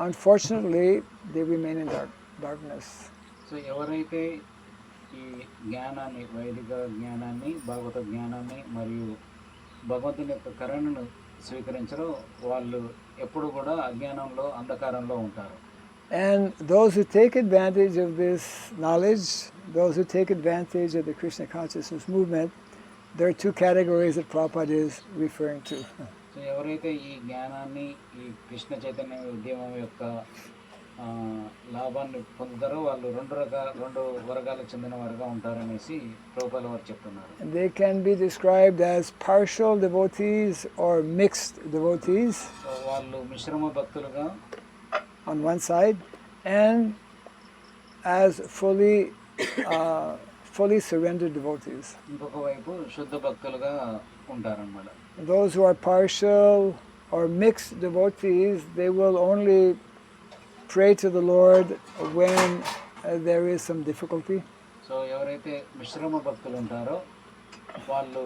unfortunately, they remain in darkness. So ఎవరైతే ఈ జ్ఞానాన్ని, వైదిక జ్ఞానాన్ని, భాగవత జ్ఞానాన్ని మరియు భగవంతుని యొక్క కరుణను స్వీకరించరో వాళ్ళు ఎప్పుడు కూడా అజ్ఞానంలో, అంధకారంలో ఉంటారు. And those who take advantage of this knowledge, those who take advantage of the Krishna consciousness movement, there are two categories that Prabhupada is referring to. So ఎవరైతే ఈ జ్ఞానాన్ని, ఈ కృష్ణ చైతన్య ఉద్యమం యొక్క లాభాన్ని పొందుతారో వాళ్ళు రెండు వర్గాలకు చెందిన వారుగా ఉంటారనేసి ప్రభుపాద వారు చెప్తున్నారు. They can be described as partial devotees or mixed devotees. So వాళ్ళు మిశ్రమ భక్తులుగా on one side, and as fully surrendered devotees. ఇంకొక వైపు శుద్ధ భక్తులుగా ఉంటారన్నమాట. Those who are partial or mixed devotees, they will only pray to the Lord when there is some difficulty. So ఎవరైతే మిశ్రమ భక్తులు ఉంటారో వాళ్ళు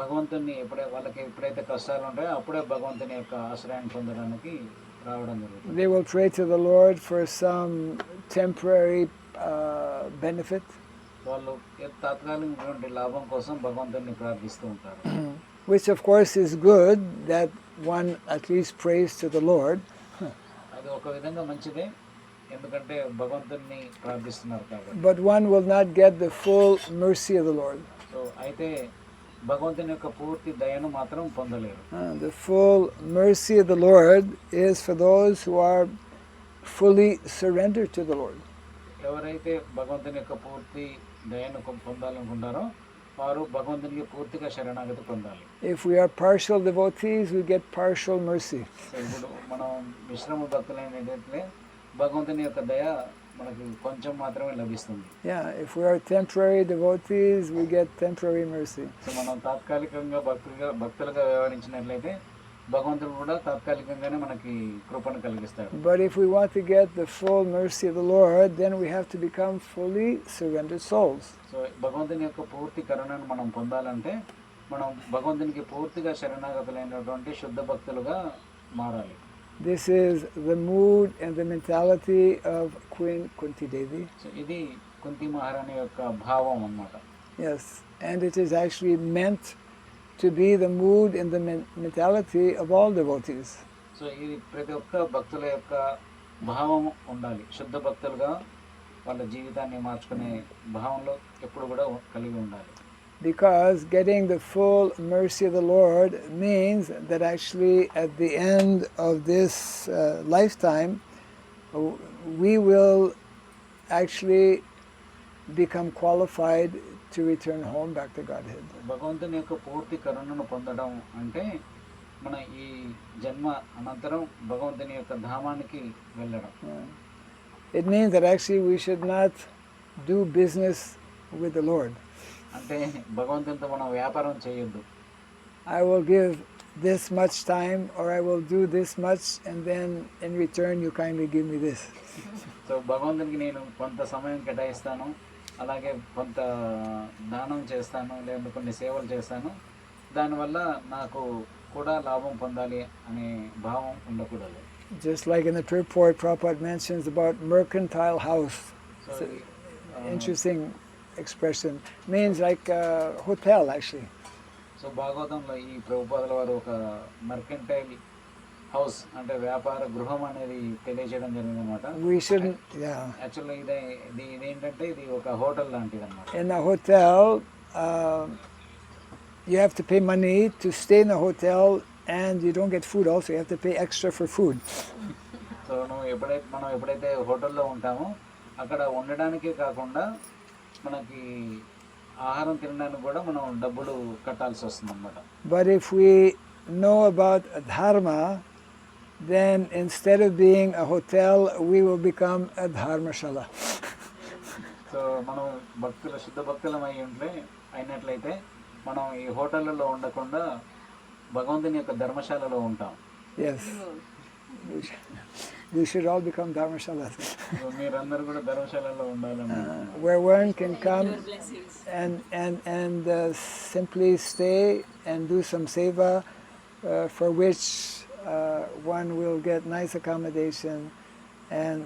భగవంతుని వాళ్ళకి ఎప్పుడైతే కష్టాలు ఉంటాయో అప్పుడే భగవంతుని యొక్క ఆశ్రయాన్ని పొందడానికి రావడం జరుగుతుంది. They will pray to the Lord for some temporary benefit. వాళ్ళు తాత్కాలికమైన లాభం కోసం భగవంతుని ప్రార్థిస్తూ ఉంటారు. Which of course is good, that one at least prays to the Lord. అది ఒక విధంగా మంచిదే, ఎందుకంటే భగవంతుని ప్రార్థిస్తున్నారు కాబట్టి. But one will not get the full mercy of the Lord. So అయితే భగవంతుని యొక్క పూర్తి దయను మాత్రం పొందలేరు. The full mercy of the Lord is for those who are fully surrendered to the Lord. ఎవరైతే భగవంతుని యొక్క పూర్తి దయను పొందాలనుకుంటారో వారు భగవంతునికి పూర్తిగా శరణాగతి పొందాలి. If we are partial devotees, we get partial mercy. So ఇప్పుడు మనం మిశ్రమ భక్తులైనట్లయితే భగవంతుని యొక్క దయ మనకి కొంచెం మాత్రమే లభిస్తుంది. Yeah, if we are temporary devotees, we get temporary mercy. So మనం తాత్కాలికంగా భక్తులుగా వ్యవహరించినట్లయితే భగవంతుడు కూడా తాత్కాలికంగానే మనకి కృపను కలిగిస్తాడు. But if we want to get the full mercy of the Lord, then we have to become fully surrendered souls. So భగవంతుని యొక్క పూర్తి కరుణను మనం పొందాలంటే మనం భగవంతునికి పూర్తిగా శరణాగతులైనటువంటి శుద్ధ భక్తులుగా మారాలి. This is the mood and the mentality of Queen Kunti Devi. So ఇది కుంతి మహారాణి యొక్క భావం అన్నమాట. Yes, and it is actually meant to be the mood and the mentality of all devotees. So ఇది ప్రతి ఒక్క భక్తుల యొక్క భావం ఉండాలి. శుద్ధ భక్తులుగా వాళ్ళ జీవితాన్ని మార్చుకునే భావంలో ఎప్పుడు కూడా కలిగి ఉండాలి. Because getting the full mercy of the Lord means that actually at the end of this lifetime, we will actually become qualified to return home back to Godhead. భగవంతుని యొక్క పూర్తి కరుణను పొందడం అంటే మన ఈ జన్మ అనంతరం భగవంతుని యొక్క ధామానికి వెళ్ళడం. It means that actually we should not do business with the Lord. అంటే భగవంతునితో మనం వ్యాపారం చేయొద్దు. I will give this much time or I will do this much and then in return you kindly give me this. So భగవంతునికి నేను కొంత సమయం కేటాయిస్తాను, అలాగే కొంత దానం చేస్తాను, లేదా కొన్ని సేవలు చేస్తాను, దానివల్ల నాకు కూడా లాభం పొందాలి అనే భావం ఉండకూడదు. Just like in the purport, Prabhupada mentions about mercantile house. It's an interesting expression. Means like a hotel actually. So భాగవతంలో ఈ ప్రభుపాదుల వారు ఒక మర్కెంటైల్ హౌస్ అంటే వ్యాపార గృహం అనేది తెలియజేయడం జరిగింది అనమాట. We shouldn't, yeah. యాక్చువల్గా ఇదేంటంటే ఇది ఒక హోటల్ లాంటిది అనమాట. In a hotel, you have to pay money to stay in the hotel and you don't get food also. You have to pay extra for food. So మనం ఎప్పుడైతే హోటల్లో ఉంటామో అక్కడ ఉండడానికే కాకుండా మనకి ఆహారం తినడానికి కూడా మనం డబ్బులు కట్టాల్సి వస్తుంది అన్నమాట. But if we know about dharma, then instead of being a hotel, we will become a dharmashala. So మనం శుద్ధ భక్తులం అయినట్లయితే మనం ఈ హోటళ్ళలో ఉండకుండా భగవంతుని యొక్క ధర్మశాలలో ఉంటాం. Yes. We should all become dharmashalas. మీరందరూ కూడా ధర్మశాలలో ఉండాలని. Where one can come and simply stay and do some seva, for which one will get nice accommodation and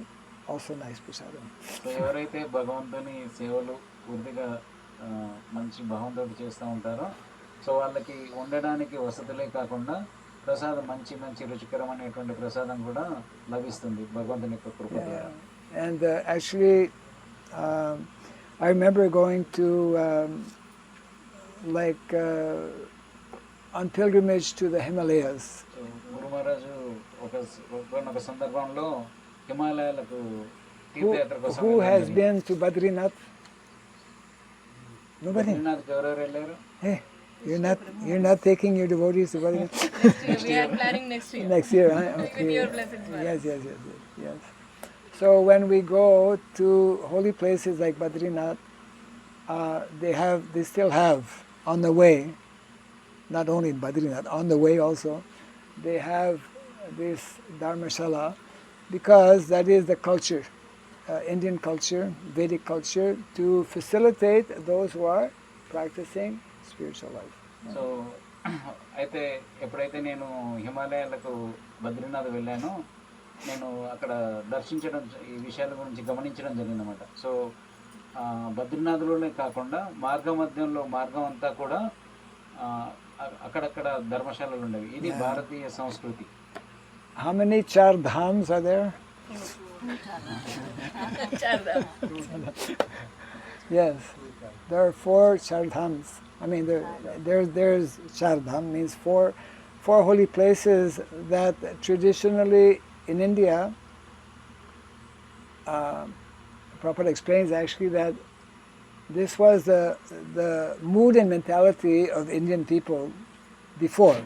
also nice prasadam. So ఎవరైతే భగవంతుని సేవలు పూర్తిగా మంచి భావంతో చేస్తూ ఉంటారో సో వాళ్ళకి ఉండడానికి వసతులే కాకుండా ప్రసాదం మంచి రుచికరమైనటువంటి ప్రసాదం కూడా లభిస్తుంది భగవంతుని యొక్క కృప ద్వారా. And actually, I remember going to on pilgrimage to the Himalayas. So Guru మహారాజు ఒక సందర్భంలో హిమాలయాలకు తీర్థయాత్ర కోసం Who has been to Badrinath? Nobody. బద్రీనాథ్కి ఎవరెవరు వెళ్ళారు? Hey, you're not taking your devotees to Badrinath? Next year. We are planning next year. Next year, huh? Okay. With your blessings, Maharaj. Yes. So when we go to holy places like Badrinath, they still have on the way, not only in Badrinath, on the way also, they have this dharmashala because that is the culture, Indian culture, Vedic culture, to facilitate those who are practicing spiritual life. So అయితే ఎప్పుడైతే నేను హిమాలయాలకు బద్రీనాథ్ వెళ్ళానో నేను అక్కడ దర్శించడం ఈ విషయాల గురించి గమనించడం జరిగిందన్నమాట. సో బద్రీనాథ్లోనే కాకుండా మార్గం అంతా కూడా అక్కడక్కడ ధర్మశాలలు ఉండేవి. ఇది భారతీయ సంస్కృతి. How many char dhams are there? Yes, there are 4 char dhams. I mean, there's char dham means four holy places that traditionally in India, Prabhupada explains actually that this was the mood and mentality of Indian people before.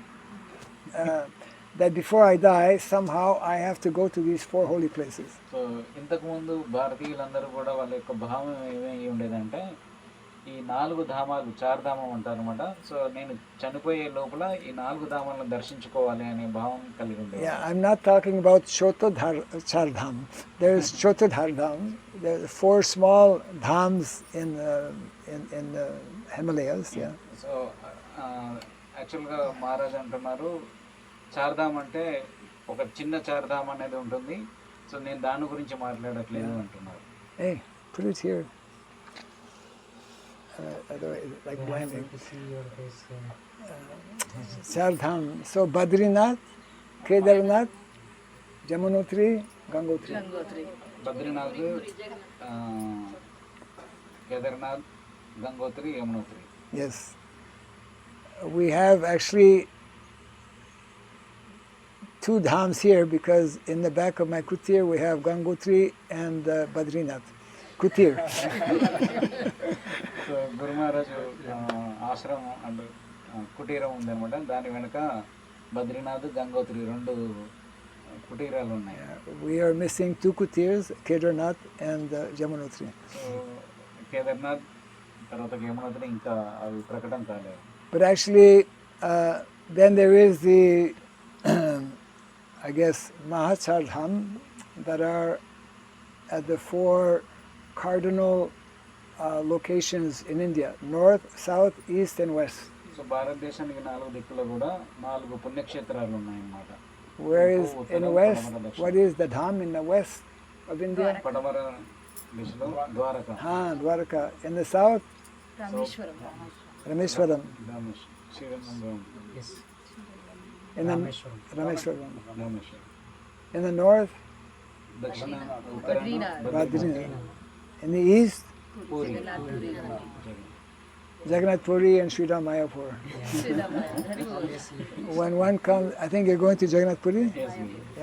That before I die, somehow I have to go to these 4 holy places. So ఇంతకుముందు భారతీయులందరూ కూడా వాళ్ళ యొక్క భావం ఏమై ఉండేదంటే ఈ 4 ధామాలు చార్ధామం అంటారు అనమాట. సో నేను చనిపోయే లోపల ఈ 4 ధామాలను దర్శించుకోవాలి అనే భావం కలిగి ఉండేది. Yeah, I'm not talking about Chardham. There's Chotodhardham. There are 4 small dhams in the Himalayas. Yeah. So యాక్చువల్గా మహారాజ్ అంటున్నారు చార్ధామ్ అంటే ఒక చిన్న చార్ధామ్ అనేది ఉంటుంది. సో నేను దాని గురించి మాట్లాడట్లేదు అంటున్నారు. Hey, put it here. Otherwise, like blinding. Chardham. So Badrinath, Kedarnath, Jamunotri, Gangotri. Gangotri. Badrinath, Kedarnath, Gangotri, Yamunotri. Yes. We have actually 2 dhams here because in the back of my kutir we have Gangotri and Badrinath. Kutir. So Guru మహారాజు ఆశ్రమం and కుటీరం ఉందన్నమాట. దాని వెనుక బద్రీనాథ్, గంగోత్రి 2 కుటీరాలు ఉన్నాయి. We are missing 2 kutirs, Kedarnath and Jamunotri. So Kedarnath తర్వాత యమునోత్రి ఇంకా అవి ప్రకటన కాలేదు. But actually, then there is the, I guess, Mahachardham that are at the 4 cardinal locations in India: north, south, east, and west. So భారతదేశానికి 4 దిక్కులో కూడా 4 పుణ్యక్షేత్రాలు ఉన్నాయన్నమాట. Where is in west? What is the dham in the west of India? పడమర దిశలో Dwaraka. Dwarka. In the south, Rameshwaram. Rameshwaram. Srirangam. In the Rameshwaram. Rameswaram. In the north, దక్షిణ ఉత్తరాన Badrinath. In the east, puri. Jagannath Puri and Sridham Mayapur. Sridham. When one comes, I think you're going to Jagannath Puri? Yes,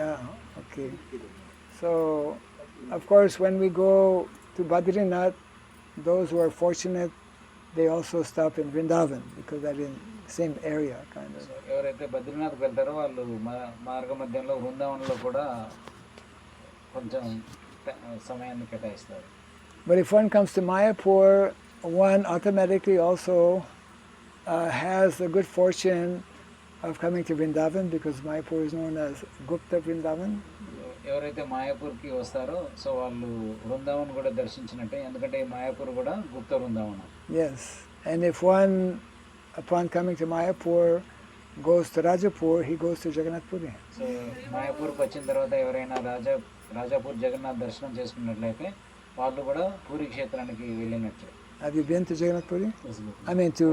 Yeah, okay. So, of course, when we go to Badrinath, those who are fortunate, they also stop in Vrindavan because they're in the same area, kind of. ఎవరైతే బద్రీనాథ్కి వెళ్తారో వాళ్ళు మార్గ మధ్యంలో బృందావనంలో కూడా కొంచెం సమయాన్ని కేటాయిస్తారు. But if one comes to Mayapur, one automatically also has the good fortune of coming to Vrindavan because Mayapur is known as Gupta Vrindavan. ఎవరైతే మాయాపూర్కి వస్తారో సో వాళ్ళు బృందావన్ కూడా దర్శించినట్టే, ఎందుకంటే ఈ మాయాపూర్ కూడా గుప్త Brindavanam. Yes, and if one, upon coming to Mayapur, goes to Rajapur, he goes to Jagannath Puri. So మాయాపూర్కి వచ్చిన తర్వాత ఎవరైనా రాజాపూర్ జగన్నాథ్ దర్శనం చేసుకున్నట్లయితే వాళ్ళు కూడా పూరి క్షేత్రానికి వెళ్ళినట్లు. Have you been to Jagannath Puri? I mean to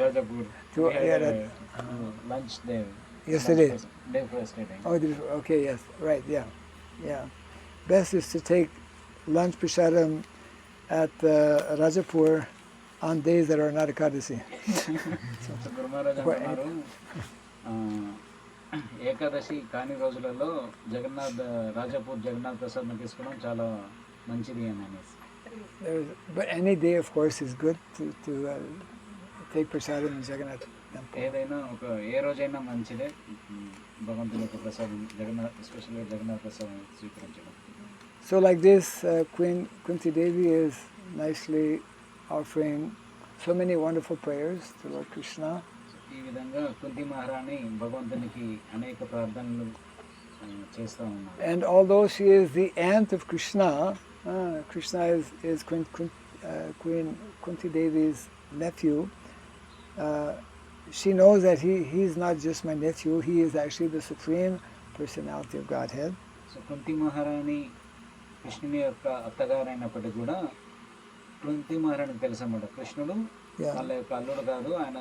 Rajapur. Lunch day yesterday. Day first day. Oh, okay, yes, right, yeah. Best is to take lunch prasadam at Rajapur on days that are not Ekadasi. గురుమహారాజ్ అంటున్నారు ఏకాదశి కాని రోజులలో రాజాపూర్ జగన్నాథ్ ప్రసాదం తీసుకోవడం చాలా మంచిది అని అనేసి. But any day, of course, is good to take prasadam in Jagannath temple. ఏదైనా ఏ రోజైనా మంచిదే భగవంతుని యొక్క ప్రసాదం ఎస్పెషల్గా జగన్నాథ్ ప్రసాదం స్వీకరించడం. So like this, Queen Kunti Devi is nicely offering so many wonderful prayers to Lord Krishna. ఈ విధంగా కుంతి మహారాణి భగవంతునికి అనేక ప్రార్థనలు చేస్తూ ఉన్నారు. And although she is the aunt of Krishna, Krishna is Queen Kunti Devi's nephew. She knows that he's not just my nephew, he is actually the supreme personality of Godhead. So Kunti మహారాణి కృష్ణుని యొక్క అత్తగారైనప్పటికీ కూడా కుంతి మహారాణికి తెలుసు అన్నమాట కృష్ణుడు వాళ్ళ యొక్క అల్లుడు కాదు, ఆయన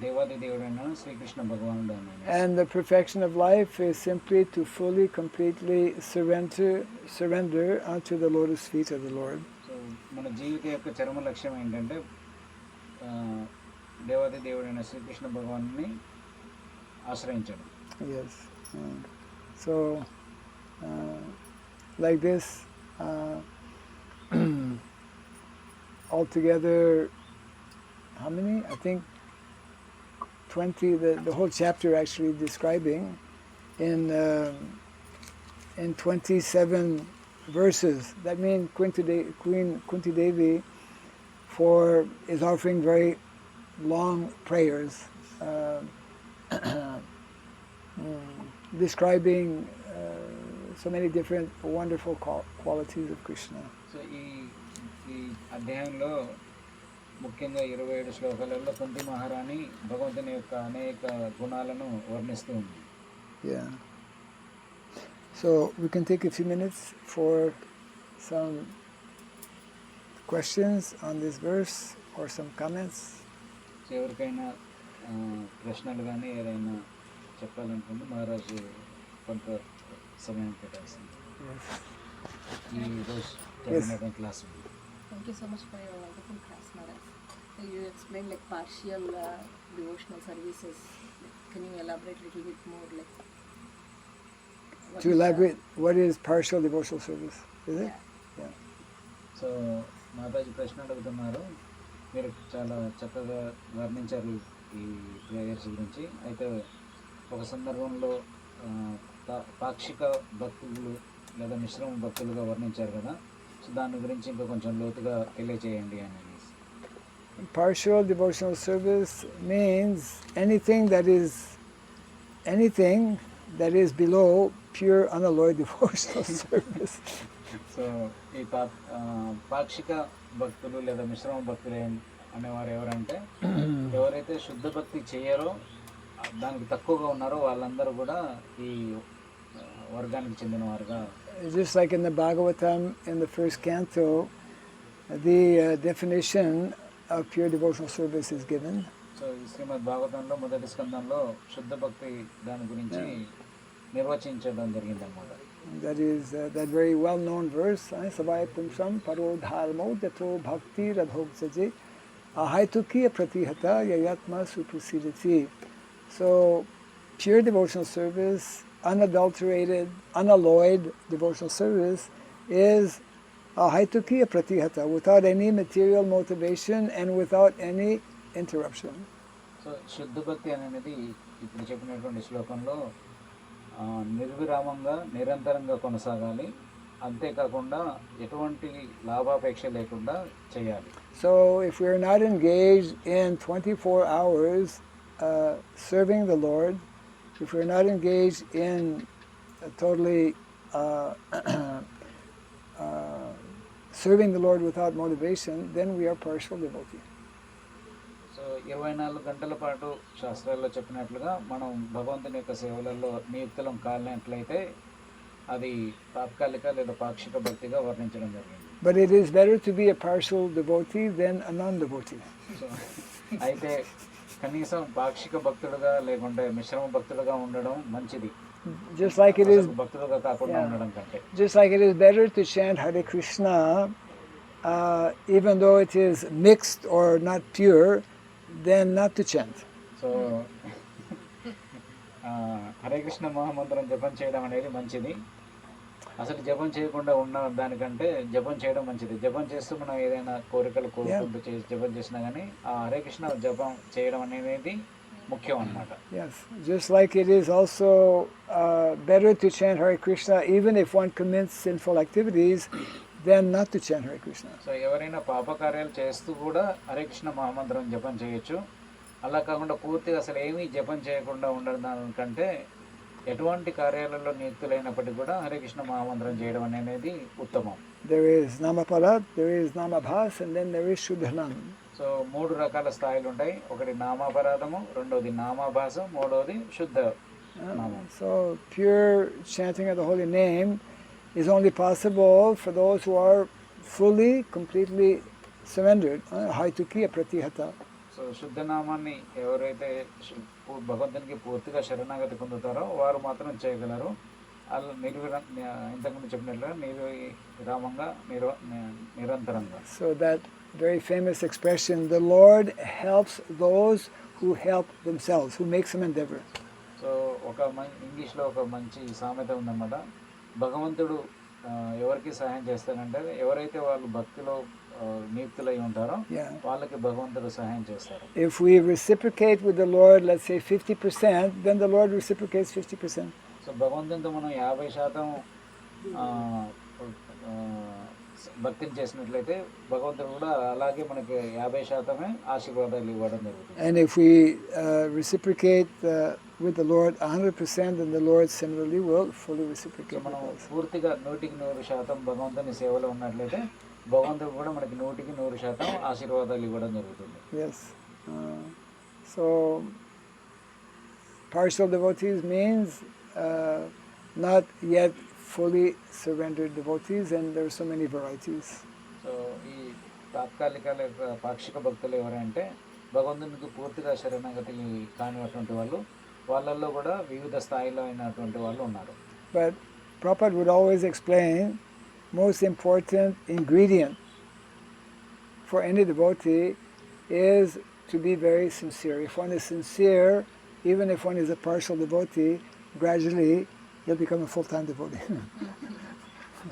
దేవాది దేవుడైన శ్రీకృష్ణ భగవానుడు అని. And the perfection of life is simply to fully, completely surrender unto the lotus feet of the Lord. So మన జీవిత యొక్క చరమ లక్ష్యం ఏంటంటే దేవాది దేవుడైన శ్రీకృష్ణ భగవాన్ని ఆశ్రయించడం. Yes. So, like this, altogether, how many? I think 20, the whole chapter actually describing in 27 verses. That means Queen Kunti Devi is offering very long prayers, describing so many different wonderful qualities of Krishna. So ఈ అధ్యాయంలో ముఖ్యంగా 27 శ్లోకాలలో కుంతి మహారాణి భగవంతుని యొక్క అనేక గుణాలను వర్ణిస్తూ ఉంది. Yeah. So we can take a few minutes for some questions on this verse or some comments. So ఎవరికైనా ప్రశ్నలు కానీ ఏదైనా చెప్పాలనుకుంటే మహారాజు కొంత సమయం కేటాయిస్తుంది. ఈ రోజు జరిగిన class. Thank you so much for your wonderful class, Maharaj. So you explained like partial devotional services. Can you elaborate a little bit more? Like To elaborate, what is partial devotional service? Is it? Yeah. So Mataji ప్రశ్న అడుగుతున్నారు. మీరు చాలా చక్కగా వర్ణించారు ఈ prayers గురించి. అయితే ఒక సందర్భంలో పాక్షిక భక్తులు లేదా మిశ్రమ భక్తులుగా వర్ణించారు కదా, సో దాని గురించి ఇంకా కొంచెం లోతుగా తెలియజేయండి అని. Partial devotional service means anything that is below pure unalloyed devotional service. So ఈ పాక్షిక భక్తులు లేదా మిశ్రమ భక్తులు అనేవారు ఎవరంటే ఎవరైతే శుద్ధ భక్తి చేయరో, దానికి తక్కువగా ఉన్నారో వాళ్ళందరూ కూడా ఈ వర్గానికి చెందినవారుగా. Just like in the bhagavatam in the first canto, the definition of pure devotional service is given. So ఈ శ్రీమద్ భాగవతంలో మొదటి స్కందంలో శుద్ధ భక్తి దాని గురించి నిర్వచించడం జరిగిందన్నమాట. That is that very well-known verse, Savaya Pumsam Paro Dharmo Dato Bhakti Radhoksaje Ahaitukiya Pratihata Yayatma Suprasidati. So pure devotional service, unadulterated, unalloyed devotional service is ahaitukiya pratihata, without any material motivation and without any interruption. So శుద్ధ భక్తి అనేది ఇప్పుడు చెప్పినటువంటి శ్లోకంలో నిర్విరామంగా నిరంతరంగా కొనసాగాలి, అంతేకాకుండా ఎటువంటి లాభాపేక్ష లేకుండా చేయాలి. So if we are not engaged in 24 hours serving the Lord, if we're not engaged in totally serving the Lord without motivation, then we are partial devotee. So 24 గంటల పాటు శాస్త్రాల్లో చెప్పినట్లుగా మనం భగవంతుని యొక్క సేవలలో నియుక్తులం కాలినట్లయితే అది తాత్కాలిక లేదా పాక్షిక భక్తిగా వర్ణించడం జరిగింది. But it is better to be a partial devotee than a non-devotee. So అయితే కనీసం పాక్షిక భక్తుడుగా లేకుంటే మిశ్రమ భక్తుడుగా ఉండడం మంచిది. Just like it is, భక్తుడుగా కాకుండా ఉండడం కంటే. just like it is better to chant Hare Krishna, even though it is mixed or not pure, than not to chant. So Hare Krishna మహామంత్రం జపం చేయడం అనేది మంచిది. అసలు జపం చేయకుండా ఉన్న దానికంటే జపం చేయడం మంచిది. జపం చేస్తూ మనం ఏదైనా కోరికలు కోరుకుంటూ జపం చేసినా కానీ ఆ హరే కృష్ణ జపం చేయడం అనేది ముఖ్యం అన్నమాట. Yes, just like it is also better to chant Hare Krishna even if one commits sinful activities than not to chant Hare Krishna. So ఎవరైనా పాపకార్యాలు చేస్తూ కూడా హరే కృష్ణ మహామంత్రం జపం చేయొచ్చు. అలా కాకుండా పూర్తిగా అసలు ఏమీ జపం చేయకుండా ఉండడం దానికంటే ఎటువంటి కార్యాలలో నియుక్తులైనప్పటికీ కూడా హరే కృష్ణ మహామంత్రం చేయడం అనేది ఉత్తమం. There is Namaparat, there is Namabhas, and then there is Shuddhanam. So 3 రకాల స్థాయిలు ఉంటాయి. ఒకటి నామాపరాధము, రెండోది నామాభాసం, మూడోది శుద్ధ నామం. So pure chanting of the holy name is only possible for those who are fully, completely surrendered. Haitukiya pratihata. So శుద్ధ నామాన్ని ఎవరైతే భగవంతునికి పూర్తిగా శరణాగతి పొందుతారో వారు మాత్రం చేయగలరు. అలా ఇంతకుముందు చెప్పినట్లుగా నిర్విరామంగా నిరంతరంగా. So that very famous expression, the Lord helps those who help themselves, who make some endeavor. So ఇంగ్లీష్లో ఒక మంచి సామెత ఉందన్నమాట. భగవంతుడు ఎవరికి సహాయం చేస్తారంటే ఎవరైతే వాళ్ళు భక్తిలో నియుక్తులై ఉంటారో Yeah. వాళ్ళకి భగవంతుడు సహాయం చేస్తారు. If we reciprocate with the Lord, let's say 50%, then the Lord reciprocates 50%. So భగవంతునితో మనం 50% ఆ, ఆ, భక్తిని చేసినట్లయితే భగవంతుడు కూడా అలాగే మనకి 50% ఆశీర్వాదాలు ఇవ్వడం జరుగుతుంది. And if we reciprocate with the Lord 100%, then the Lord similarly will fully so reciprocate మనం with us. పూర్తిగా 100% భగవంతుని సేవలో ఉన్నట్లయితే భగవంతుడు కూడా మనకి 100% ఆశీర్వాదాలు ఇవ్వడం జరుగుతుంది. Yes. So partial devotees means not yet fully surrendered devotees, and there are so many varieties. So ఈ తాత్కాలిక లేక పాక్షిక భక్తులు ఎవరంటే భగవంతునికి పూర్తిగా శరణాగతి కానిటువంటి వాళ్ళు, వాళ్ళల్లో కూడా వివిధ స్థాయిలో అయినటువంటి వాళ్ళు ఉన్నారు. But Prabhupada would always explain most important ingredient for any devotee is to be very sincere. If one is sincere, even if one is a partial devotee, gradually he'll become a full-time devotee.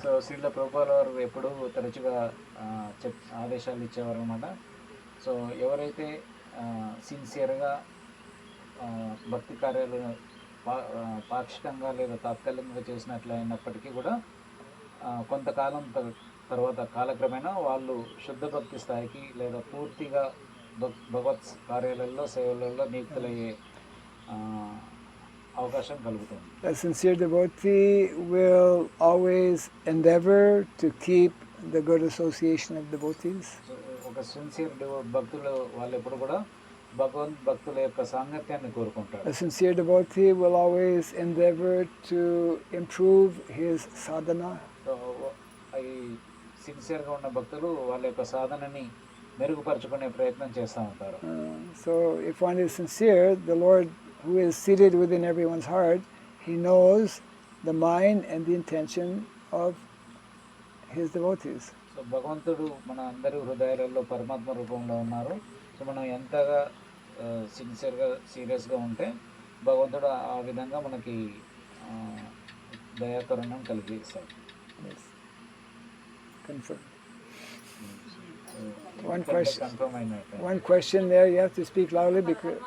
So Srila ప్రభుపాల వారు ఎప్పుడు తరచుగా ఆదేశాలు ఇచ్చేవారు అనమాట. So ఎవరైతే సిన్సియర్గా భక్తి కార్యాలు పాక్షికంగా లేదా తాత్కాలికంగా చేసినట్లు అయినప్పటికీ కూడా కొంతకాలం తర్వాత కాలక్రమేణా వాళ్ళు శుద్ధ భక్తి స్థాయికి లేదా పూర్తిగా భగవత్ కార్యాలలో సేవలలో నియుక్తులయ్యే అవకాశం కలుగుతుంది. A sincere devotee will always endeavor to keep the good association of devotees. ఒక సిన్సియర్ భక్తులు వాళ్ళు ఎప్పుడు కూడా భగవంత్ భక్తుల యొక్క సాంగత్యాన్ని కోరుకుంటారు. A sincere devotee will always endeavor to improve his sadhana. So ఈ సిన్సియర్గా ఉన్న భక్తులు వాళ్ళ యొక్క సాధనని మెరుగుపరుచుకునే ప్రయత్నం చేస్తూ ఉంటారు. So if one is sincere, the Lord who is seated within everyone's heart, he knows the mind and the intention of his devotees. So భగవంతుడు మన అందరి హృదయాలలో పరమాత్మ రూపంలో ఉన్నారు. సో మనం ఎంతగా సిన్సియర్గా సీరియస్గా ఉంటే భగవంతుడు ఆ విధంగా మనకి దయాకరుణం కలిగిస్తాడు. Yes. Confirm. So, One question. Confirm అయినట్టు. One question there, you have to speak loudly because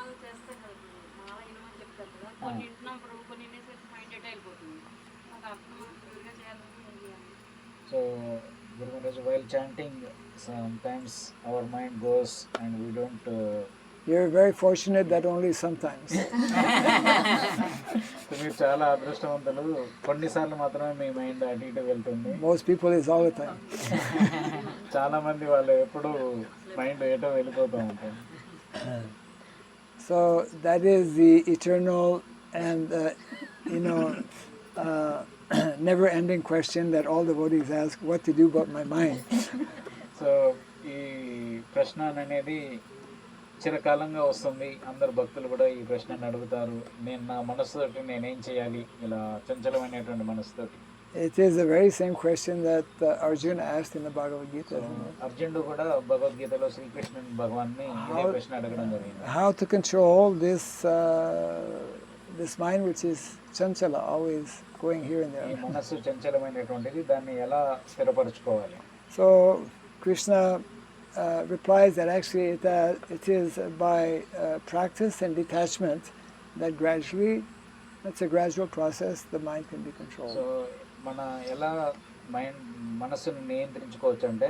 So, Guru Maharaj, while chanting, sometimes our mind goes and we don't. you're very fortunate that only sometimes. మీరు చాలా అదృష్టవంతులు, కొన్నిసార్లు మాత్రమే మీ mind అటు ఇటు వెళ్తుంది. Most people is all the time. చాలా మంది వాళ్ళు ఎప్పుడు మైండ్ ఏటో వెళ్ళిపోతూ ఉంటారు. So that is the eternal and never-ending question that all devotees ask: what to do about my mind? So ఈ ప్రశ్న అనేది చిరకాలంగా వస్తుంది. అందరు భక్తులు కూడా ఈ ప్రశ్నను అడుగుతారు. నేను నా మనసుతోటి నేనేం చేయాలి, ఇలా చంచలమైనటువంటి మనసుతోటి. It is the very same question that Arjuna asked in the Bhagavad Gita. అర్జునుడు కూడా భగవద్గీతలో శ్రీకృష్ణుని భగవాన్ని ఇదే ప్రశ్న అడగడం జరిగింది. How to control this mind which is chanchala, always going here and ఈ there. మనస్సు చంచలమైనటువంటిది, దాన్ని ఎలా స్థిరపరచుకోవాలి? So Krishna replies that actually it is by practice and detachment that gradually, that's a gradual process, the mind can be controlled. So మన ఎలా మనస్సును నియంత్రించుకోవచ్చు అంటే,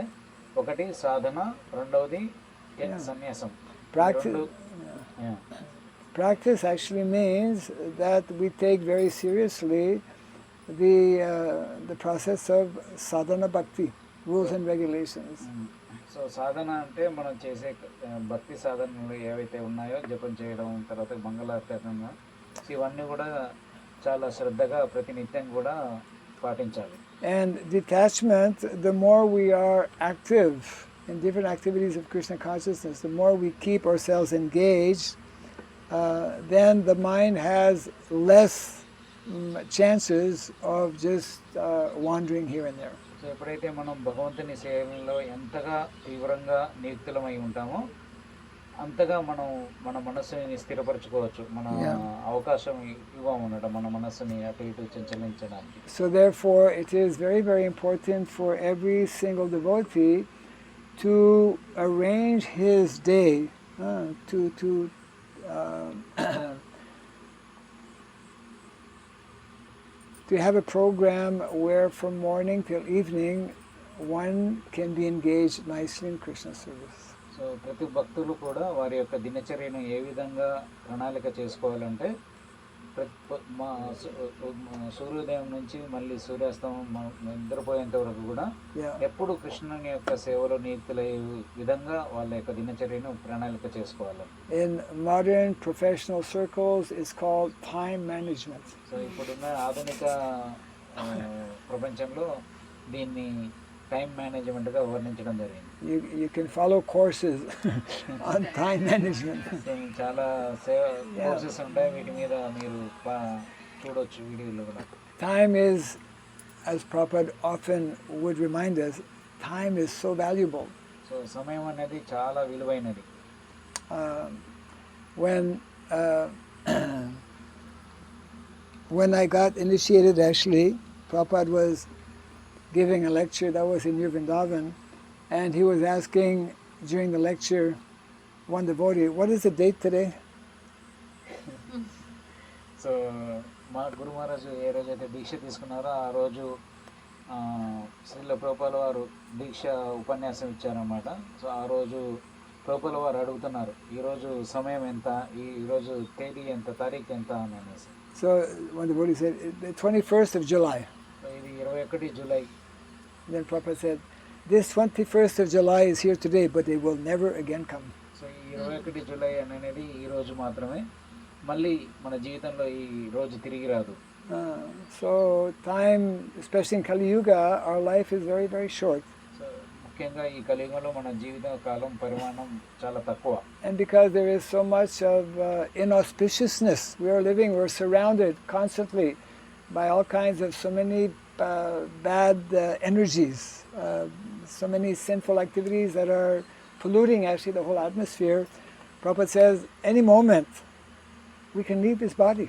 ఒకటి సాధన, రెండవది సన్యాసం. Practice, Yeah. practice actually means that we take very seriously the process of sadhana bhakti, rules and regulations. So సాధన అంటే మనం చేసే భక్తి సాధనలు ఏవైతే ఉన్నాయో, జపం చేయడం, తర్వాత మంగళార్పణంగా, ఇవన్నీ కూడా చాలా శ్రద్ధగా ప్రతినిత్యం కూడా పాటించాలి. And detachment, the more we are active in different activities of Krishna consciousness, the more we keep ourselves engaged, then the mind has less chances of just wandering here and there. So ఎప్పుడైతే మనం భగవంతుని సేవలో ఎంతగా తీవ్రంగా నియుక్తులమై ఉంటామో అంతగా మనం మన మనస్సుని స్థిరపరచుకోవచ్చు. మన అవకాశం ఇవ్వమన్నమాట మన మనస్సుని అటు ఇటు చంచలించడానికి. So therefore it is very, very important for every single devotee to arrange his day, to have a program where from morning till evening one can be engaged nicely in Krishna service. So ప్రతి భక్తులు కూడా వారి యొక్క దినచర్యను ఏ విధంగా ప్రణాళిక చేసుకోవాలంటే సూర్యోదయం నుంచి మళ్ళీ సూర్యాస్తమం నిద్రపోయేంత వరకు కూడా ఎప్పుడు కృష్ణుని యొక్క సేవలో నియుక్తులయ్యే విధంగా వాళ్ళ యొక్క దినచర్యను ప్రణాళిక చేసుకోవాలి. In modern professional circles it's called time management. So ఇప్పుడున్న ఆధునిక ప్రపంచంలో దీన్ని టైం మేనేజ్మెంట్గా వర్ణించడం జరిగింది. You can follow courses on time management. చాలా కోర్సెస్ ఉంటాయి, వీటి మీద మీరు చూడొచ్చు వీడియోలో కూడా. Time is, as Prabhupada often would remind us, time is so valuable. So సమయం అనేది చాలా విలువైనది. When I got initiated, actually, Prabhupada was giving a lecture that was in New Vrindavan, and he was asking during the lecture one devotee, what is the date today? So మా గురు మహారాజు ఏ రోజైతే దీక్ష తీసుకున్నారో ఆ రోజు శ్రీల ప్రభుపాల వారు దీక్ష ఉపన్యాసం ఇచ్చారన్నమాట. సో ఆ రోజు ప్రభుపాల వారు అడుగుతున్నారు ఈరోజు సమయం ఎంత, ఈరోజు తేదీ ఎంత, తారీఖు ఎంత అని అనేసి. So one devotee said, the 21st of July. ఇది 21 July. Then Prabhupada said, this 21st of July is here today, but they will never again come. So ఈ 21 జూలై అనేది ఈ రోజు మాత్రమే, మళ్ళీ మన జీవితంలో ఈ రోజు తిరిగి రాదు. So time, especially in Kali Yuga, our life is very, very short. So ముఖ్యంగా ఈ కలియుగంలో మన జీవిత కాలం పరిమాణం చాలా తక్కువ. And because there is so much of inauspiciousness, we're surrounded constantly by all kinds of so many bad energies, so many sinful activities that are polluting actually the whole atmosphere. Prabhupada says, any moment we can leave this body.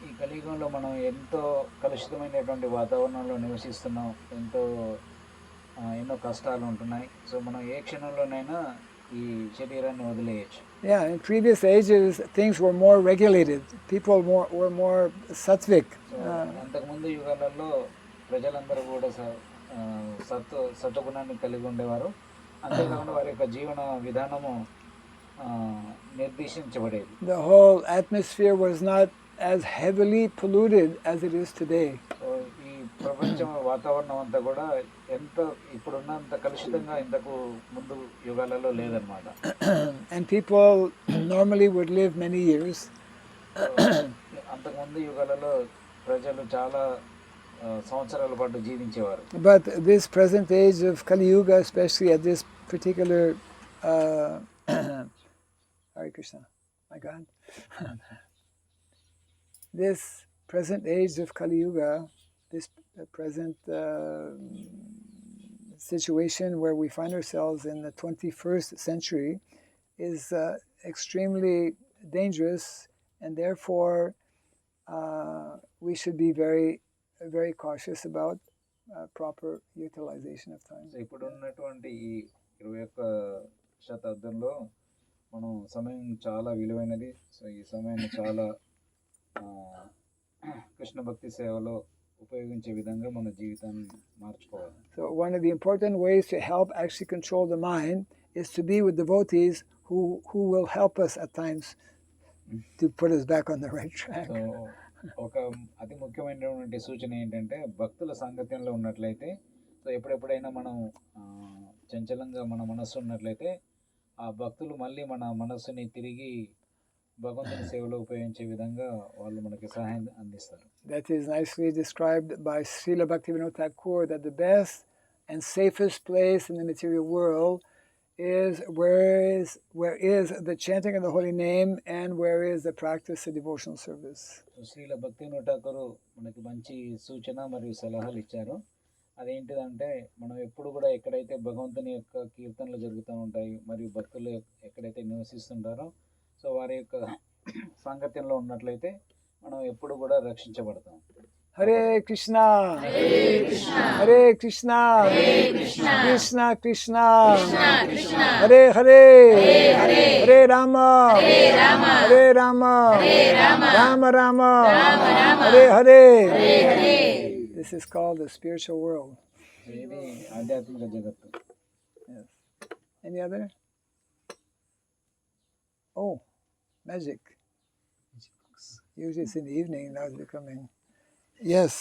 ఈ కలియుగంలో మనం ఎంతో కలుషితమైనటువంటి వాతావరణంలో నివసిస్తున్నాం, ఎన్నో కష్టాలు ఉంటున్నాయి. So మనం ఏ క్షణంలోనైనా ఈ శరీరాన్ని వదిలేయచ్చు. Yeah, in previous ages things were more regulated. People were more sattvic. అంతకుముందు యుగాలలో ప్రజలందరూ కూడా సత్వగుణాన్ని కలిగి ఉండేవారు. అంతేకాకుండా వారి యొక్క జీవన విధానము నిర్దేశించబడేది. The whole atmosphere was not as heavily polluted as it is today. ఈ ప్రపంచం వాతావరణం అంతా కూడా ఎంతో ఇప్పుడున్నంత కలుషితంగా ఇంతకు ముందు యుగాలలో లేదన్నమాట. And people normally would live many years. అంతకుముందు యుగాలలో ప్రజలు చాలా సంవత్సరాల పాటు జీవించేవారు. But this present age of Kali Yuga, especially at this particular Hare Krishna, my God. This present age of Kali Yuga, this present situation where we find ourselves in the 21st century is extremely dangerous, and therefore we should be very, very cautious about proper utilization of time. ఇప్పుడు ఉన్నటువంటి ఈ 21వ శతాబ్దంలో మనం సమయం చాలా విలువైనది. So ఈ సమయాన్ని చాలా కృష్ణ భక్తి సేవలో ఉపయోగించే విధంగా మన జీవితాన్ని మార్చుకోవాలి. So one of the important ways to help actually control the mind is to be with devotees who will help us at times to put us back on the right track. So ఒక అతి ముఖ్యమైనటువంటి సూచన ఏంటంటే భక్తుల సాంగత్యంలో ఉన్నట్లయితే, so ఎప్పుడెప్పుడైనా మనం చంచలంగా మన మనస్సు ఉన్నట్లయితే ఆ భక్తులు మళ్ళీ మన మనస్సుని తిరిగి భగవంతుని సేవలో ఉపయోగించే విధంగా వాళ్ళు మనకి సహాయం అందిస్తారు. That is nicely described by Srila Bhaktivinoda Thakur, that the best and safest place in the material world is where is the chanting of the holy name and where is the practice of devotional service. Srila భక్తివినోద Thakur మనకి మంచి సూచన మరియు సలహాలు ఇచ్చారు. అదేంటిదంటే మనం ఎప్పుడు కూడా ఎక్కడైతే భగవంతుని యొక్క కీర్తనలు జరుగుతూ ఉంటాయి మరియు భక్తులు ఎక్కడైతే నివసిస్తుంటారో సో వారి యొక్క సాంగత్యంలో ఉన్నట్లయితే మనం ఎప్పుడు కూడా రక్షించబడతాం. Hare Krishna, Hare Krishna, Krishna Krishna, Hare Hare, Hare Rama, Hare Rama, Rama Rama, Hare Hare. This is called the spiritual world. ఇది ఆధ్యాత్మిక జగత్తు. Yes. Any other? Oh, magic. Usually it's in the evening, now it's becoming. Yes.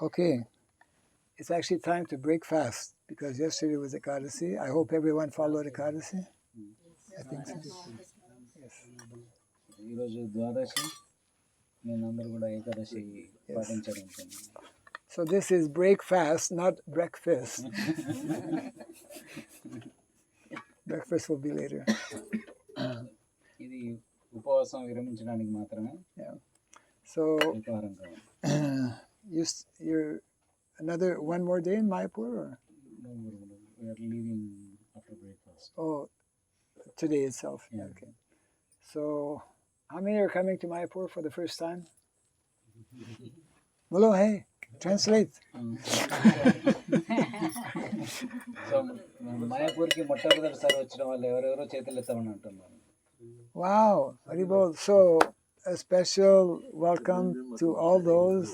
Okay. It's actually time to break fast because yesterday was Ekadasi. I hope everyone followed Ekadasi. I think so. Yes. ఈరోజు ద్వాదశి, నేను అందరూ కూడా ఏకాదశి పాటించడం. So this is break fast, not breakfast. Breakfast will be later. ఇది ఉపవాసం విరమించడానికి మాత్రమే. Yeah. So you're another one more day in Mayapur? Or? No, we are leaving after breakfast. Oh, today itself. Yeah. Okay. So how many are coming to Mayapur for the first time? Bolo, hey, translate. So మాయాపూర్కి మొట్టమొదటిసారి వచ్చిన వాళ్ళు ఎవరెవరో చేతులు ఎత్తామని అంటున్నారు. Wow, Haribol. So a special welcome to all those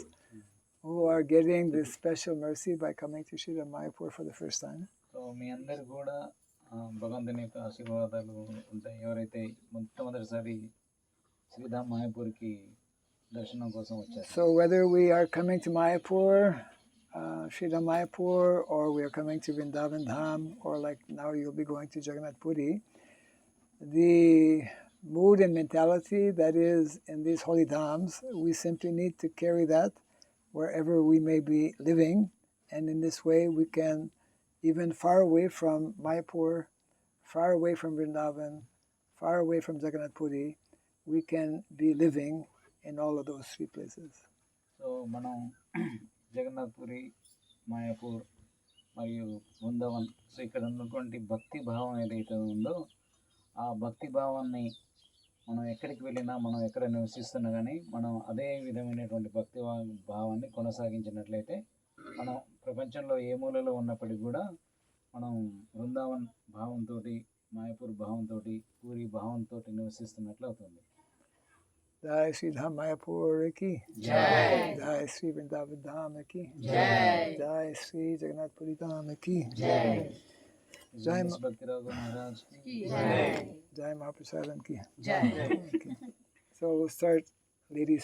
who are getting this special mercy by coming to Sridham Mayapur for the first time. So మీ అందరికి కూడా భగవంతుని యొక్క ఆశీర్వాదాలు ఉంటాయి. ఎవరైతే మొట్టమొదటిసారి శ్రీధామ్ మాయాపూర్కి దర్శనం కోసం వచ్చారు. So whether we are coming to Mayapur, Sridham Mayapur, or we are coming to Vrindavan Dham, or like now you'll be going to Jagannath Puri, the mood and mentality that is in these holy dhams, we simply need to carry that wherever we may be living, and in this way we can, even far away from Mayapur, far away from Vrindavan, far away from Jagannath Puri, we can be living in all of those three places. So మనం జగన్నాథ్ పురి, మాయాపూర్ మరియు Brindavan, so ఇక్కడ ఉన్నటువంటి భక్తి భావం ఏదైతే ఉందో ఆ భక్తి భావాన్ని మనం ఎక్కడికి వెళ్ళినా, మనం ఎక్కడ నివసిస్తున్నా కానీ మనం అదే విధమైనటువంటి భక్తి భావాన్ని కొనసాగించినట్లయితే మనం ప్రపంచంలో ఏ మూలలో ఉన్నప్పటికీ కూడా మనం బృందావన్ భావంతో, మాయాపూర్ భావంతో, పూరి భావంతో నివసిస్తున్నట్లు అవుతుంది. Jai Sridham Mayapur ki Jai. Jai Sri Vrindavan Dham ki Jai. Jai Sri Jagannath Puri Dham ki Jai. Jai Bhakti Raghu Maharaj ki Jai Mahaprasadam ki Jai. Okay. So we'll start, ladies.